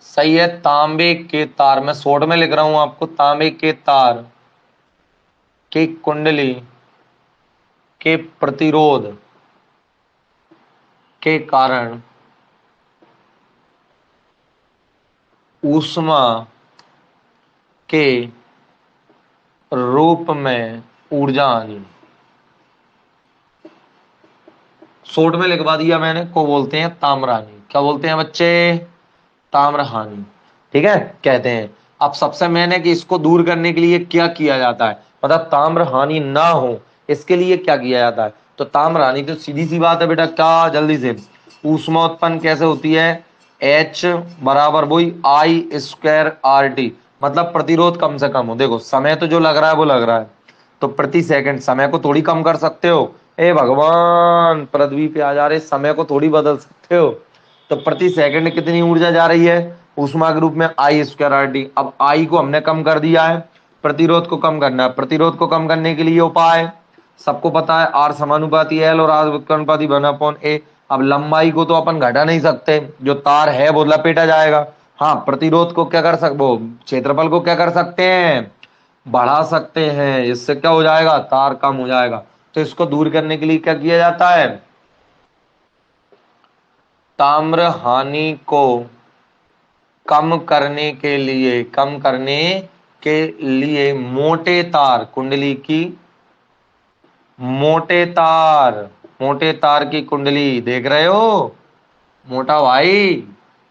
सही है, तांबे के तार, मैं शॉर्ट में लिख रहा हूं आपको, तांबे के तार की कुंडली के प्रतिरोध के कारण ऊष्मा के रूप में ऊर्जा हानि, शॉर्ट में लिखवा दिया मैंने, को बोलते हैं ताम्र हानि। क्या बोलते हैं बच्चे, ताम्र हानि। ठीक है, कहते हैं। अब सबसे मेन है कि इसको दूर करने के लिए क्या किया जाता है, मतलब ताम्र हानि ना हो इसके लिए क्या किया जाता है। तो ताम्र हानि तो सीधी सी बात है बेटा, क्या, जल्दी से, ऊष्मा उत्पन्न कैसे होती है, H बराबर वही I²RT, मतलब प्रतिरोध कम से कम हो। देखो समय तो जो लग रहा है वो लग रहा है, तो प्रति सेकंड समय को थोड़ी कम कर सकते हो, ए भगवान पृथ्वी पे आ जा रहे समय को थोड़ी बदल सकते हो। तो प्रति सेकंड कितनी ऊर्जा जा रही है ऊष्मा के रूप में, I²RT। अब I को हमने कम कर दिया है, प्रतिरोध को कम करना है। प्रतिरोध को कम करने के लिए उपाय सबको पता है, R समानुपाती L और R व्युत्क्रमानुपाती 1/A। अब लंबाई को तो अपन घटा नहीं सकते, जो तार है वो लपेटा जाएगा। हाँ, प्रतिरोध को क्या कर सक वो क्षेत्रफल को क्या कर सकते हैं, बढ़ा सकते हैं। इससे क्या हो जाएगा, तार कम हो जाएगा। तो इसको दूर करने के लिए क्या किया जाता है, ताम्र हानि को कम करने के लिए मोटे तार कुंडली की मोटे तार की कुंडली देख रहे हो, मोटा भाई,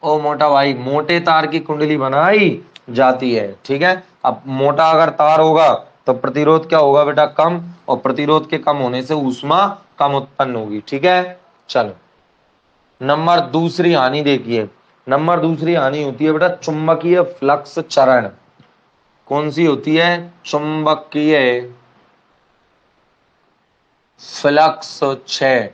ओ मोटा भाई, मोटे तार की कुंडली बनाई जाती है। ठीक है, अब मोटा अगर तार होगा तो प्रतिरोध क्या होगा बेटा, कम, और प्रतिरोध के कम होने से ऊष्मा कम उत्पन्न होगी। ठीक है, चलो नंबर दूसरी हानि देखिए। नंबर दूसरी हानि होती है बेटा चुंबकीय फ्लक्स चरण। कौन सी होती है, चुंबकीय फ्लक्स क्षय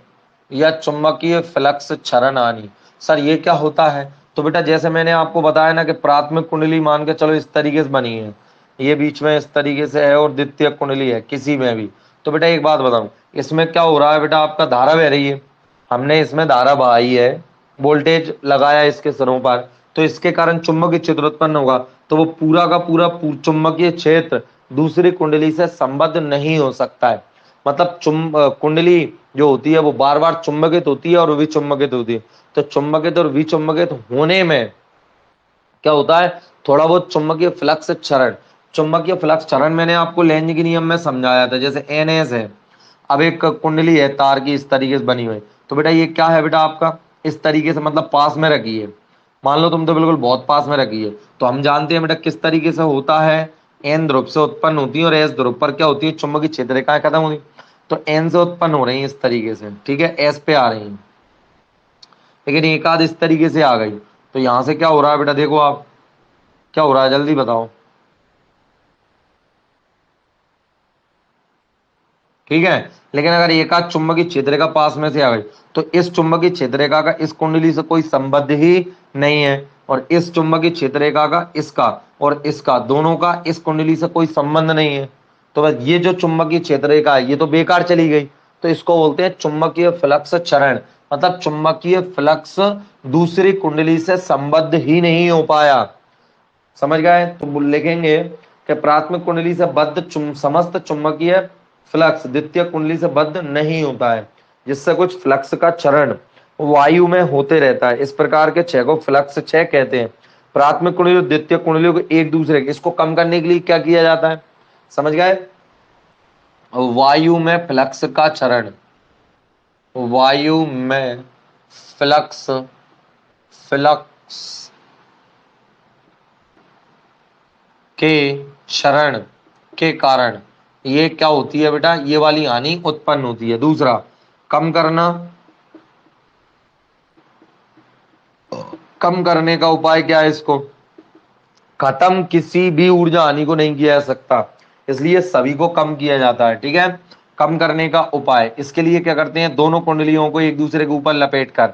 या चुंबकीय फ्लक्स क्षरण हानि। सर ये क्या होता है, तो बेटा जैसे मैंने आपको बताया ना कि प्राथमिक कुंडली मान के चलो इस तरीके से बनी है, ये बीच में इस तरीके से है, और द्वितीय कुंडली है किसी में भी। तो बेटा एक बात बताऊं, इसमें क्या हो रहा है बेटा, आपका धारा बह रही है, हमने इसमें धारा बहाई है, वोल्टेज लगाया इसके सिरों पर, तो इसके कारण चुंबकीय क्षेत्र उत्पन्न होगा। तो वो पूरा का पूरा चुंबकीय क्षेत्र दूसरी कुंडली से संबद्ध नहीं हो सकता है। मतलब कुंडली जो होती है वो बार बार चुंबकित होती है और विचुंबकित होती है। तो चुंबकित और विचुंबकित होने में क्या होता है, थोड़ा बहुत चुंबकीय फ्लक्स क्षरण। चुंबकीय फ्लक्स क्षरण मैंने आपको लेंज के नियम में समझाया था, जैसे एनएस है। अब एक कुंडली है तार की इस तरीके से बनी हुई, तो बेटा ये क्या है बेटा आपका, इस तरीके से मतलब पास में रखी है। मान लो तुम तो बिल्कुल बहुत पास में रखी है, तो हम जानते हैं बेटा किस तरीके से होता है, एन ध्रुव से उत्पन्न होती है और एस ध्रुव पर क्या होती है, चुंबकीय क्षेत्र रेखाएं खत्म होती। तो एन से उत्पन्न हो रही है इस तरीके से, ठीक है, एस पे आ रही है, लेकिन एक आध इस तरीके से आ गई। तो यहां से क्या हो रहा है बेटा, देखो आप क्या हो रहा है, जल्दी बताओ। ठीक है, लेकिन अगर एक आध चुंबकीय क्षेत्र रेखा पास में से आ गई, तो इस चुंबकीय क्षेत्र रेखा का इस कुंडली से कोई संबंध ही नहीं है, और इस चुंबकीय क्षेत्र रेखा का इसका और इसका दोनों का इस कुंडली से कोई संबंध नहीं है। तो बस ये जो चुंबकीय क्षेत्र रेखा है ये तो बेकार चली गई। तो इसको बोलते हैं चुंबकीय फ्लक्स क्षरण, मतलब चुंबकीय फ्लक्स दूसरी कुंडली से संबद्ध ही नहीं हो पाया। समझ गए, तो लिखेंगे कि प्राथमिक कुंडली से बद्ध समस्त चुंबकीय फ्लक्स द्वितीय कुंडली से बद्ध नहीं होता है, जिससे कुछ फ्लक्स का चरण वायु में होते रहता है। इस प्रकार के क्षय को फ्लक्स क्षय कहते हैं। प्राथमिक कुंडली और द्वितीय कुंडलियों को एक दूसरे इसको कम करने के लिए क्या किया जाता है, समझ गए, वायु में फ्लक्स का चरण, वायु में फ्लक्स फ्लक्स के क्षरण के कारण ये क्या होती है बेटा, ये वाली हानि उत्पन्न होती है। दूसरा, कम करना, कम करने का उपाय क्या है, इसको खत्म किसी भी ऊर्जा हानि को नहीं किया जा सकता, इसलिए सभी को कम किया जाता है। ठीक है, कम करने का उपाय, इसके लिए क्या करते हैं, दोनों कुंडलियों को एक दूसरे के ऊपर लपेट कर,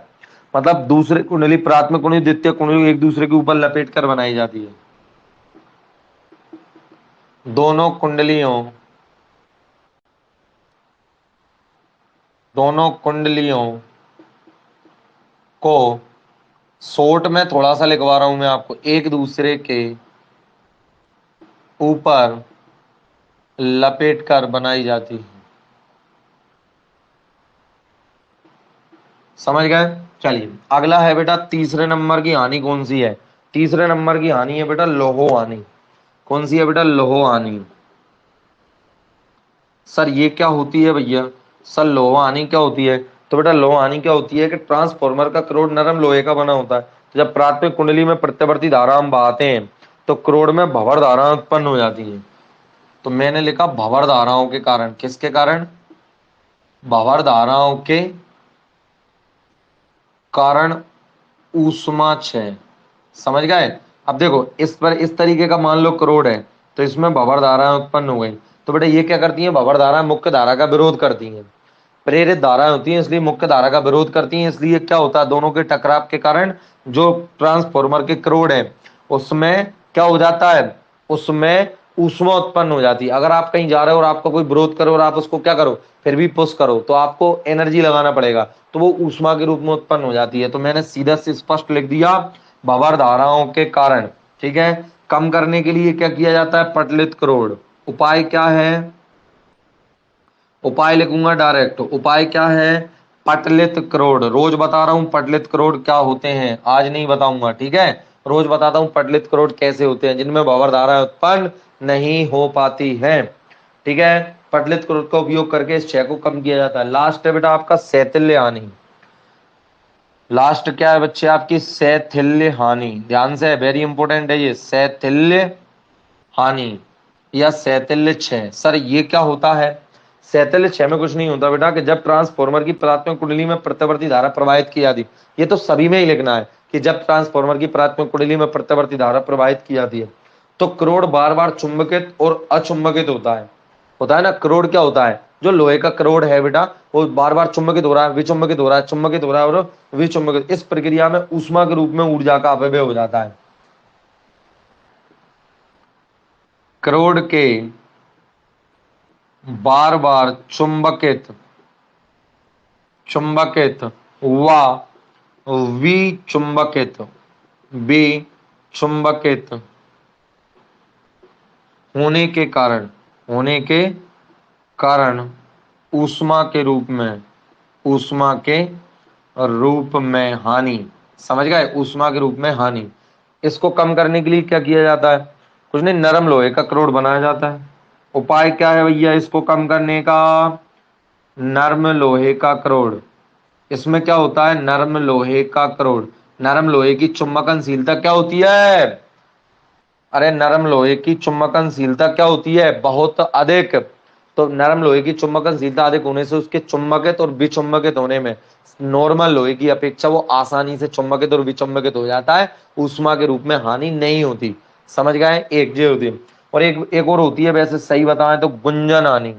मतलब दूसरे कुंडली प्राथमिक कुंडली द्वितीय कुंडली एक दूसरे के ऊपर लपेट कर बनाई जाती है। दोनों कुंडलियों दोनों कुंडलियों को शॉर्ट में थोड़ा सा लिखवा रहा हूं मैं आपको, एक दूसरे के ऊपर लपेट कर बनाई जाती है। समझ गए, चलिए अगला है बेटा तीसरे नंबर की हानि कौन सी है, तीसरे नंबर की हानि है बेटा लोहो हानि। कौन सी है बेटा, लोहो हानि। सर ये क्या होती है भैया, सर लोहो हानि क्या होती है, तो बेटा लोहो हानि क्या होती है कि ट्रांसफॉर्मर का क्रोड नरम लोहे का बना होता है। तो जब प्राथमिक कुंडली में प्रत्यावर्ती धारा हम बहाते हैं तो क्रोड में भंवर धारा उत्पन्न हो जाती है। तो मैंने लिखा भंवर धाराओं के कारण, किसके कारण, भंवर धाराओं के कारण ऊष्मा क्षय। समझ गए, अब देखो इस पर इस तरीके का मान लो क्रोड है, तो इसमें भंवर धाराएं उत्पन्न हो गई। तो बेटा ये क्या करती हैं, भंवर धाराएं मुख्य धारा का विरोध करती हैं, प्रेरित धाराएं होती हैं इसलिए मुख्य धारा का विरोध करती हैं। इसलिए क्या होता है, दोनों के टकराव के कारण जो ट्रांसफॉर्मर के क्रोड है उसमें क्या हो जाता है, उसमें ऊष्मा उत्पन्न हो जाती है। अगर आप कहीं जा रहे हो और आपका कोई विरोध करो और आप उसको क्या करो, फिर भी पुश करो, तो आपको एनर्जी लगाना पड़ेगा, तो वो ऊष्मा के रूप में उत्पन्न हो जाती है। तो मैंने सीधा से स्पष्ट लिख दिया, भंवर धाराओं के कारण। ठीक है, कम करने के लिए क्या किया जाता है, पटलित क्रोड। उपाय क्या है, उपाय लिखूंगा डायरेक्ट, उपाय क्या है, पटलित क्रोड। रोज बता रहा हूं पटलित क्रोड क्या होते हैं, आज नहीं बताऊंगा, ठीक है, रोज बताता हूं पटलित क्रोड कैसे होते हैं, जिनमें भंवर धारा उत्पन्न नहीं हो पाती है। ठीक है, पटलित क्रोड का उपयोग करके इस क्षय को कम किया जाता है। लास्ट है बेटा आपका शैथिल्य हानि। लास्ट क्या है बच्चे आपकी, शैथिल्य हानि। ध्यान से, वेरी इंपॉर्टेंट है ये, शैथिल्य हानि या शैथिल्य क्षय। सर ये क्या होता है, शैथिल्य क्षय में कुछ नहीं होता बेटा, कि जब ट्रांसफॉर्मर की प्राथमिक कुंडली में प्रत्यावर्ती धारा प्रवाहित की जाती, ये तो सभी में ही लिखना है कि जब ट्रांसफॉर्मर की प्राथमिक कुंडली में प्रत्यावर्ती धारा प्रवाहित की जाती है तो क्रोड बार बार चुंबकित और अचुंबकित होता है ना। क्रोड क्या होता है, जो लोहे का क्रोड है बेटा, वो बार बार चुंबकित हो रहा है, विचुंबकित हो रहा है, चुंबकित हो रहा है और विचुंबकित, इस प्रक्रिया में ऊष्मा के रूप में ऊर्जा का अपव्यय हो जाता है। क्रोड के बार बार चुंबकित चुंबकित व विचुंबकित विचुंबकित होने के कारण ऊष्मा के रूप में हानि। समझ गए, ऊष्मा के रूप में हानि। इसको कम करने के लिए क्या किया जाता है, कुछ नहीं, नरम लोहे का क्रोड बनाया जाता है। उपाय क्या है भैया इसको कम करने का, नरम लोहे का क्रोड। इसमें क्या होता है, नरम लोहे का क्रोड। नरम लोहे की चुंबकनशीलता क्या होती है, अरे नरम लोहे की चुंबकनशीलता क्या होती है, बहुत अधिक। तो नरम लोहे की चुंबकनशीलता अधिक होने से उसके चुंबकित और विचुंबकित होने में नॉर्मल लोहे की अपेक्षा वो आसानी से चुंबकित और विचुंबकित हो जाता है, ऊष्मा के रूप में हानि नहीं होती। समझ गए, एक ये होती है। और एक और होती है, वैसे सही बताएं तो गुंजन हानि,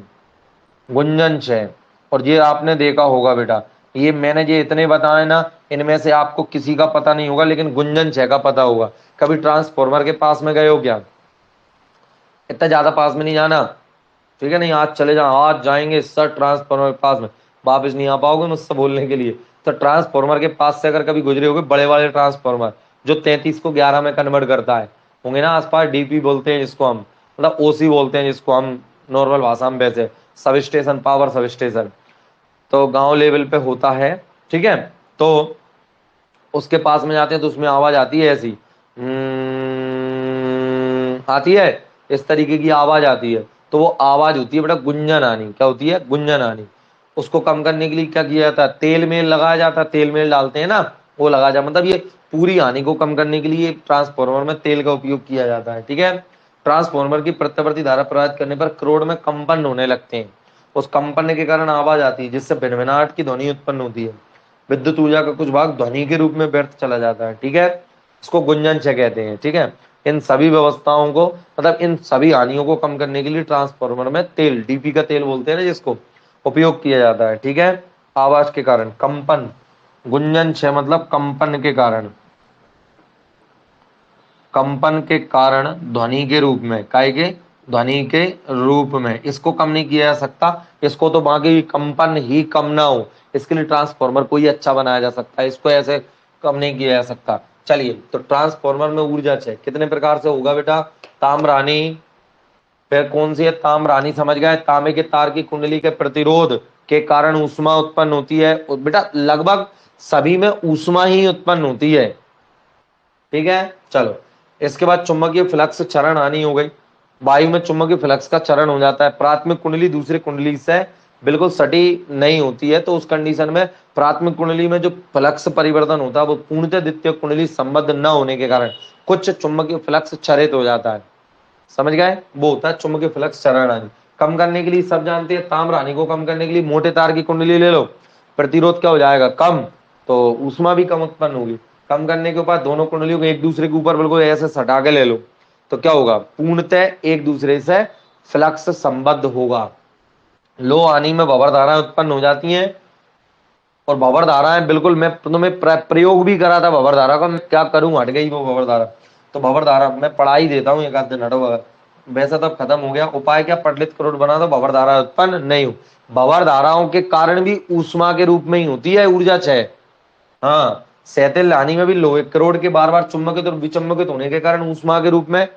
गुंजन क्षय। और ये आपने देखा होगा बेटा, ये मैंने ये इतने बताए ना, इनमें से आपको किसी का पता नहीं होगा, लेकिन गुंजन क्षय का पता होगा। कभी ट्रांसफॉर्मर के पास में गए हो क्या, इतना ज्यादा पास में नहीं जाना, ठीक है, नहीं आज चले जाओ, आज जाएंगे सर ट्रांसफॉर्मर के पास में, वापस नहीं आ पाओगे मुझसे बोलने के लिए। तो ट्रांसफॉर्मर के पास से अगर कभी गुजरे होगे, बड़े वाले ट्रांसफॉर्मर जो 33 को 11 में कन्वर्ट करता है, होंगे ना आसपास, डीपी बोलते हैं जिसको हम, मतलब ओसी बोलते हैं जिसको हम नॉर्मल भाषा में, वैसे sub station, power sub station, तो गांव लेवल पे होता है। ठीक है, तो उसके पास में जाते हैं तो उसमें आवाज आती है ऐसी, आती है, इस तरीके की आवाज आती है, तो वो आवाज होती है बेटा गुंजन आनी। क्या होती है, गुंजन आनी। उसको कम करने के लिए क्या किया जाता है, तेल मेल लगाया जाता है, तेल मेल डालते हैं ना, वो लगा जा, मतलब ये पूरी हानि को कम करने के लिए ट्रांसफॉर्मर में तेल का उपयोग किया जाता है। ठीक है, ट्रांसफॉर्मर की प्रत्यावर्ती धारा प्रवाहित करने पर क्रोड में कंपन होने लगते हैं, उस कंपन के कारण आवाज आती है, जिससे भिनभिनाहट की ध्वनि उत्पन्न होती है। विद्युत ऊर्जा का कुछ भाग ध्वनि के रूप में व्यर्थ चला जाता है। ठीक है, इसको गुंजन क्षय कहते हैं। ठीक है, इन सभी व्यवस्थाओं को, मतलब इन सभी हानियों को कम करने के लिए ट्रांसफॉर्मर में तेल, डीपी का तेल बोलते हैं ना जिसको, उपयोग किया जाता है। ठीक है, आवाज के कारण कंपन, गुंजन क्षय मतलब कंपन के कारण, कंपन के कारण ध्वनि के रूप में, काय के ध्वनि के रूप में, इसको कम नहीं किया जा सकता। इसको तो बाकी कंपन ही कम ना हो, इसके लिए ट्रांसफॉर्मर को ही अच्छा बनाया जा सकता है, इसको ऐसे कम नहीं किया जा सकता। चलिए, तो ट्रांसफॉर्मर में ऊर्जा क्षय कितने प्रकार से होगा बेटा, ताम्रानी, फिर कौन सी है, ताम्रानी, समझ गए, तांबे के तार की कुंडली के प्रतिरोध के कारण ऊष्मा उत्पन्न होती है। और बेटा लगभग सभी में ऊष्मा ही उत्पन्न होती है। ठीक है, चलो, इसके बाद चुंबकीय फ्लक्स चरण हानि हो गई, वायु में चुंबकीय फ्लक्स का चरण हो जाता है, प्राथमिक कुंडली दूसरी कुंडली से बिल्कुल सटी नहीं होती है, तो उस कंडीशन में प्राथमिक कुंडली में जो फ्लक्स परिवर्तन होता है वो पूर्णतः द्वितीय कुंडली संबद्ध न होने के कारण कुछ चुंबकीय फ्लक्स क्षरित हो जाता है। समझ गए, वो होता है चुंबकीय फ्लक्स चरण हानि। कम करने के लिए सब जानते हैं, ताम्र हानि को कम करने के लिए मोटे तार की कुंडली ले लो, प्रतिरोध क्या हो जाएगा, कम, तो ऊष्मा भी कम उत्पन्न होगी। कम करने के बाद दोनों कुंडलियों को एक दूसरे के ऊपर बिल्कुल ऐसे सटा के ले लो, तो क्या होगा, पूर्णतः एक दूसरे से फ्लक्स संबद्ध होगा। लो हानि में भंवर धाराएं उत्पन्न हो जाती हैं, और भंवर धाराएं बिल्कुल, मैं तुम्हें प्रयोग भी करा था भंवर धारा का, मैं क्या करूं, हट गई वो भंवर धारा। तो भंवर धारा मैं पढ़ा ही देता हूँ, एक आध दिन हटो, अगर वैसा तब खत्म हो गया। उपाय क्या, पटलित करोड़ बना दो, भंवर धारा उत्पन्न नहीं हो। भंवर धाराओं के कारण भी ऊष्मा के रूप में ही होती है ऊर्जा क्षय। हाँ, सहते लानी में भी लोहे करोड़ के बार बार चुंबकित और विचुंबकित होने के कारण ऊष्मा के रूप में,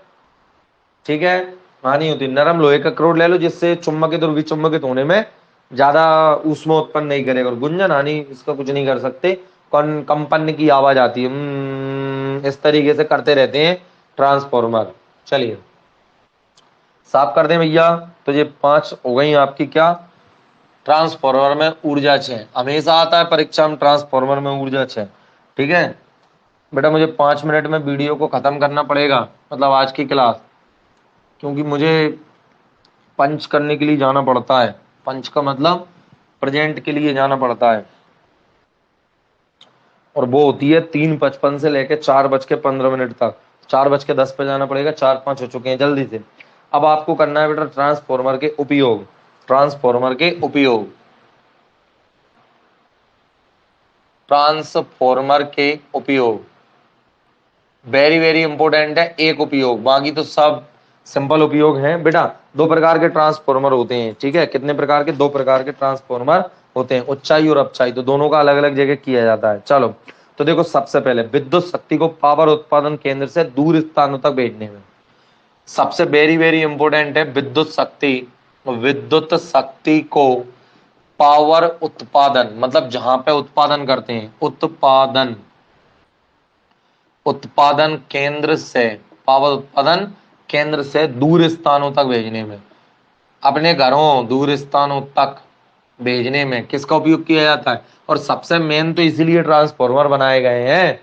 ठीक है, हानि होती। नरम लोहे का करोड़ ले लो जिससे चुंबकित और विचुंबकित होने में ज्यादा ऊष्मा उत्पन्न नहीं करेगा, और गुंजन हानि इसका कुछ नहीं कर सकते। कंपन की आवाज आती है, इस तरीके से करते रहते हैं ट्रांसफॉर्मर। चलिए साफ कर दें भैया। तो ये 5 हो गई आपकी क्या, ट्रांसफॉर्मर में ऊर्जा क्षय। हमेशा आता है परीक्षा में ट्रांसफॉर्मर में ऊर्जा क्षय, ठीक है बेटा। मुझे 5 मिनट में वीडियो को खत्म करना पड़ेगा, मतलब आज की क्लास, क्योंकि मुझे पंच करने के लिए जाना पड़ता है। पंच का मतलब प्रेजेंट के लिए जाना पड़ता है, और वो होती है 3:55 से लेके 4:15 तक। 4:10 पे जाना पड़ेगा, 4:05 हो चुके हैं, जल्दी से। अब आपको करना है बेटा ट्रांसफॉर्मर के उपयोग। ट्रांसफॉर्मर के उपयोग, ट्रांसफॉर्मर के उपयोग वेरी वेरी इंपॉर्टेंट है। एक उपयोग, बाकी तो सब सिंपल उपयोग हैं बेटा। 2 प्रकार के ट्रांसफॉर्मर होते हैं, ठीक है। कितने प्रकार के, 2 प्रकार के ट्रांसफॉर्मर होते हैं, ऊंचाई और अपचाई। तो दोनों का अलग अलग जगह किया जाता है। चलो तो देखो, सबसे पहले विद्युत शक्ति को पावर उत्पादन केंद्र से दूर स्थानों तक भेजने में, सबसे वेरी वेरी इंपॉर्टेंट है विद्युत शक्ति। विद्युत शक्ति को पावर उत्पादन, मतलब जहां पे उत्पादन करते हैं, उत्पादन, उत्पादन केंद्र से, पावर उत्पादन केंद्र से दूर स्थानों तक भेजने में, अपने घरों दूर स्थानों तक भेजने में किसका उपयोग किया जाता है। और सबसे मेन तो इसीलिए ट्रांसफॉर्मर बनाए गए हैं।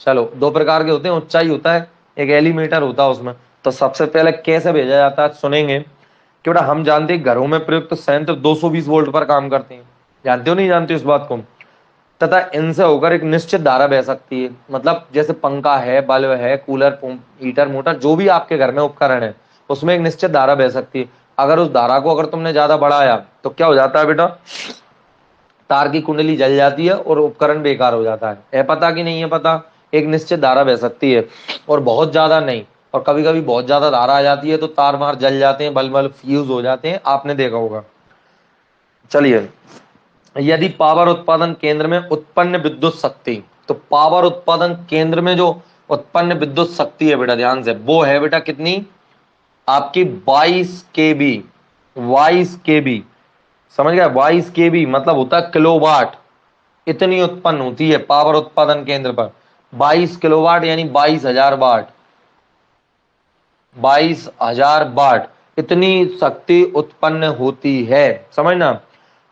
चलो 2 प्रकार के होते हैं, ऊंचाई होता है, एक एलिमीटर होता है उसमें। तो सबसे पहले कैसे भेजा जाता है सुनेंगे कि बेटा, हम जानते हैं घरों में प्रयुक्त संयंत्र 220 वोल्ट पर काम करते हैं। जानते हो नहीं जानते इस बात को। तथा इनसे होकर एक निश्चित धारा बह सकती है, मतलब जैसे पंखा है, बल्ब है, कूलर, हीटर, मोटर, जो भी आपके घर में उपकरण है, उसमें एक निश्चित धारा बह सकती है। अगर उस धारा को अगर तुमने ज्यादा बढ़ाया तो क्या हो जाता है बेटा, तार की कुंडली जल जाती है और उपकरण बेकार हो जाता है पता कि नहीं है पता। एक निश्चित धारा बह सकती है और बहुत ज्यादा नहीं, और कभी कभी बहुत ज्यादा धारा आ जाती है तो तार मार जल जाते हैं, बल्ब फ्यूज हो जाते हैं, आपने देखा होगा। चलिए, यदि पावर उत्पादन केंद्र में उत्पन्न विद्युत शक्ति, तो पावर उत्पादन केंद्र में जो उत्पन्न विद्युत शक्ति है बेटा, ध्यान से, वो है बेटा कितनी, आपकी 22 kV। 22 kV, समझ गया। 22 kV मतलब होता है किलोवाट। इतनी उत्पन्न होती है पावर उत्पादन केंद्र पर। 22 किलोवाट यानी 22,000 वाट। 22,000 वाट इतनी शक्ति उत्पन्न होती है, समझना।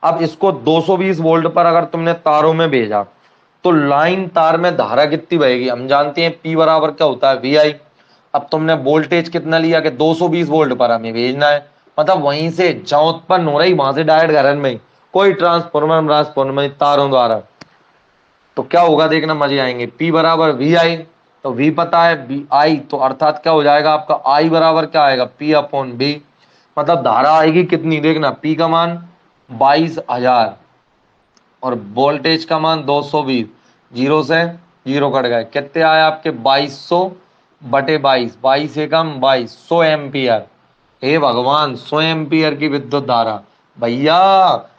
अब इसको 220 वोल्ट पर अगर तुमने तारों में भेजा तो लाइन तार में धारा कितनी बहेगी, हम जानते हैं P बराबर क्या होता है, VI। अब तुमने वोल्टेज कितना लिया कि 220 वोल्ट पर हमें भेजना है, मतलब वहीं से जहां उत्पन्न हो रही वहां से डायरेक्ट घर में, कोई ट्रांसफॉर्मर तारों द्वारा। तो क्या होगा देखना, मजे आएंगे। P बराबर VI, तो V पता है, I तो अर्थात क्या हो जाएगा आपका, I बराबर क्या आएगा, P/V। मतलब धारा आएगी कितनी देखना, P का मान 22,000 और वोल्टेज का मान 220। जीरो से जीरो कट गए, कितने आए आपके 2200/22, 22 एकम 22, 100 एम्पियर। हे भगवान, 100 एम्पियर की विद्युत धारा। भैया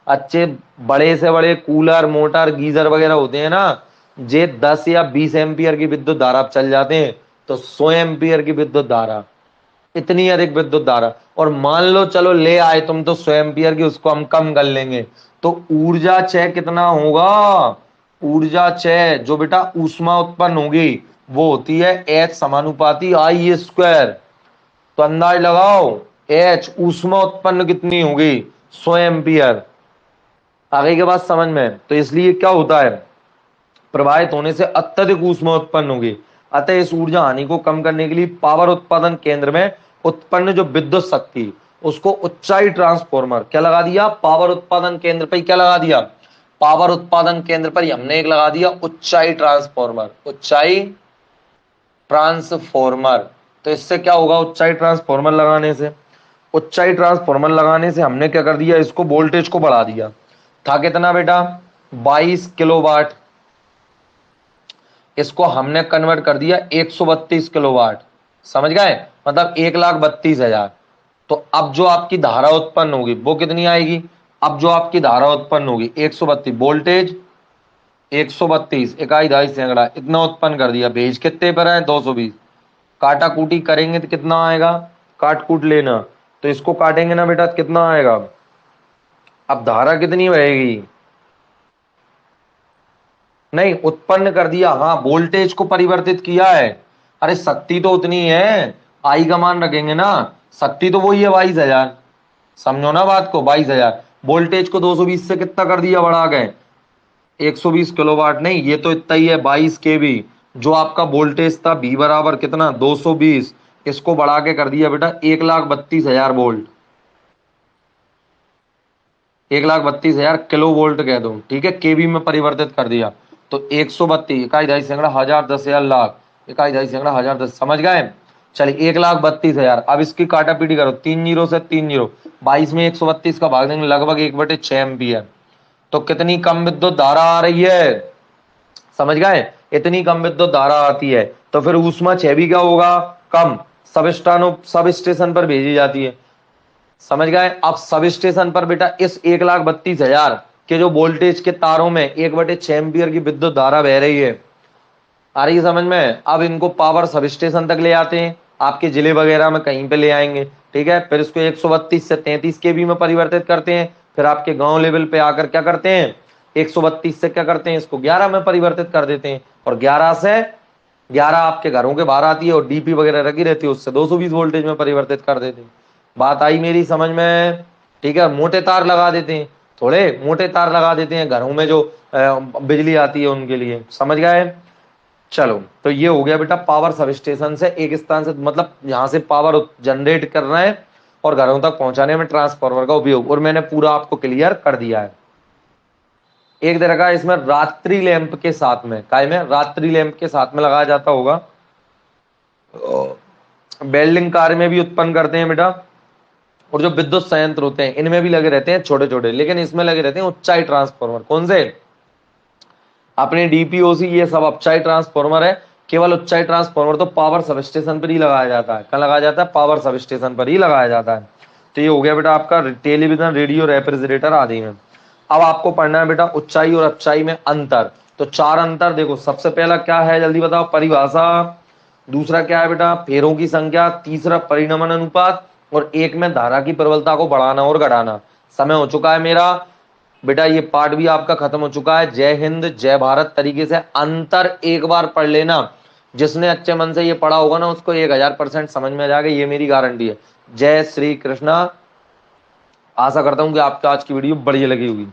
अच्छे बड़े से बड़े कूलर, मोटर, गीजर वगैरह होते हैं ना, जे 10 या 20 एम्पियर की विद्युत धारा चल जाते हैं, तो 100 एम्पियर की विद्युत धारा, इतनी अधिक विद्युत धारा। और मान लो चलो ले आए तुम तो 100 एम्पियर की, उसको हम कम कर लेंगे, तो ऊर्जा क्षय कितना होगा। ऊर्जा क्षय जो बेटा ऊष्मा उत्पन्न होगी वो होती है H समानुपाती I²। तो अंदाज लगाओ H ऊष्मा उत्पन्न कितनी होगी, 100 एम्पियर। आगे के बाद समझ में। तो इसलिए क्या होता है, प्रवाहित होने से अत्यधिक ऊष्मा उत्पन्न होगी। अतः इस ऊर्जा हानि को कम करने के लिए पावर उत्पादन केंद्र में उत्पन्न जो विद्युत शक्ति, उसको ऊंचाई ट्रांसफॉर्मर क्या लगा दिया, पावर उत्पादन केंद्र पर क्या लगा दिया, पावर उत्पादन केंद्र पर हमने एक लगा दिया ऊंचाई ट्रांसफॉर्मर। ऊंचाई ट्रांसफॉर्मर, तो इससे क्या होगा, ऊंचाई ट्रांसफॉर्मर लगाने से, ऊंचाई ट्रांसफॉर्मर लगाने से हमने क्या कर दिया, इसको वोल्टेज को बढ़ा दिया। था कितना बेटा, 22 किलोवाट, इसको हमने कन्वर्ट कर दिया 132 किलोवाट, समझ गए। मतलब 1,32,000। तो अब जो आपकी धारा उत्पन्न होगी वो कितनी आएगी? अब जो आपकी धारा उत्पन्न होगी 132 वोल्टेज, 132 इकाई दहाई सैकड़ा इतना उत्पन्न कर दिया। भेज कितने पर है? 220। काटा कूटी करेंगे तो कितना आएगा? काट कूट लेना, तो इसको काटेंगे ना बेटा, कितना आएगा? अब धारा कितनी बहेगी? नहीं, उत्पन्न कर दिया, हाँ वोल्टेज को परिवर्तित किया है। अरे शक्ति तो उतनी है, आई का मान रखेंगे ना, शक्ति तो वही है 22,000। समझो ना बात को, 22,000। वोल्टेज को 220 से कितना कर दिया, बढ़ा गए 120 किलोवाट। नहीं, ये तो इतना ही है 22 kV। जो आपका वोल्टेज था बी बराबर कितना, 220, इसको बढ़ा के कर दिया बेटा 1,32,000 वोल्ट, 1,32,000 किलो वोल्ट कह दो, ठीक है, केवी में परिवर्तित कर दिया। तो 132 इकाई दहाई सैकड़ा हजार 10,000 लाख, इकाई दहाई सैकड़ा हजार 10, समझ गए? चलिए 1,32,000। अब इसकी काटा पीटी करो, 3 जीरो से 3 जीरो, 22 में 132 का भाग देंगे, लगभग 1/6 एम्पियर। तो कितनी कम विद्युत धारा आ रही है, समझ गए? इतनी कम विद्युत धारा आती है, तो फिर ऊष्मा क्षय भी क्या होगा, कम। सब स्टेशन पर भेजी जाती है, समझ गए? अब सब स्टेशन पर बेटा इस 1,32,000 के जो वोल्टेज के तारों में 1/6 एम्पियर की विद्युत धारा बह रही है, आ रही है समझ में? अब इनको पावर सब स्टेशन तक ले आते हैं, आपके जिले वगैरह में कहीं पे ले आएंगे, ठीक है। फिर इसको 132 से 33 केवी में परिवर्तित करते हैं। फिर आपके गांव लेवल पे आकर क्या करते हैं, 132 से क्या करते हैं, इसको 11 में परिवर्तित कर देते हैं, और 11 से 11 आपके घरों के बाहर आती है, और डीपी वगैरह रखी रहती है, उससे 220 वोल्टेज में परिवर्तित कर देते हैं। बात आई मेरी समझ में? ठीक है, मोटे तार लगा देते हैं, थोड़े मोटे तार लगा देते हैं घरों में जो बिजली आती है उनके लिए, समझ गए? चलो, तो ये हो गया बेटा पावर सब स्टेशन से एक स्थान से, मतलब यहां से पावर जनरेट करना है और घरों तक पहुंचाने में ट्रांसफार्मर का उपयोग, और मैंने पूरा आपको क्लियर कर दिया है। एक तरह का इसमें रात्रि लैंप के साथ में, काय में रात्रि लैंप के साथ में लगाया जाता होगा। वेल्डिंग कार्य में भी उत्पन्न करते हैं बेटा, और जो विद्युत संयंत्र होते हैं इनमें भी लगे रहते हैं छोटे छोटे, लेकिन इसमें लगे रहते हैं उच्चाई ट्रांसफार्मर। कौन से? अपने डीपीओसी, ये सब ऊंचाई ट्रांसफार्मर है। केवल ऊंचाई ट्रांसफार्मर तो पावर सब स्टेशन पर ही लगाया जाता है। कहाँ लगाया जाता है? पावर सब स्टेशन पर ही लगाया जाता है। तो ये हो गया बेटा आपका टेलीविजन, रेडियो, रेफ्रिजरेटर आदि में। अब आपको पढ़ना है बेटा ऊंचाई और अपचाई में अंतर। तो 4 अंतर देखो, सबसे पहला क्या है जल्दी बताओ, परिभाषा। दूसरा क्या है बेटा, फेरों की संख्या। तीसरा परिणमन अनुपात, और एक में धारा की प्रबलता को बढ़ाना और घटाना। समय हो चुका है मेरा बेटा, ये पार्ट भी आपका खत्म हो चुका है। जय हिंद, जय भारत। तरीके से अंतर एक बार पढ़ लेना, जिसने अच्छे मन से ये पढ़ा होगा ना उसको 1000% समझ में आ जाएगा, ये मेरी गारंटी है। जय श्री कृष्णा। आशा करता हूं कि आपको आज की वीडियो बढ़िया लगी होगी।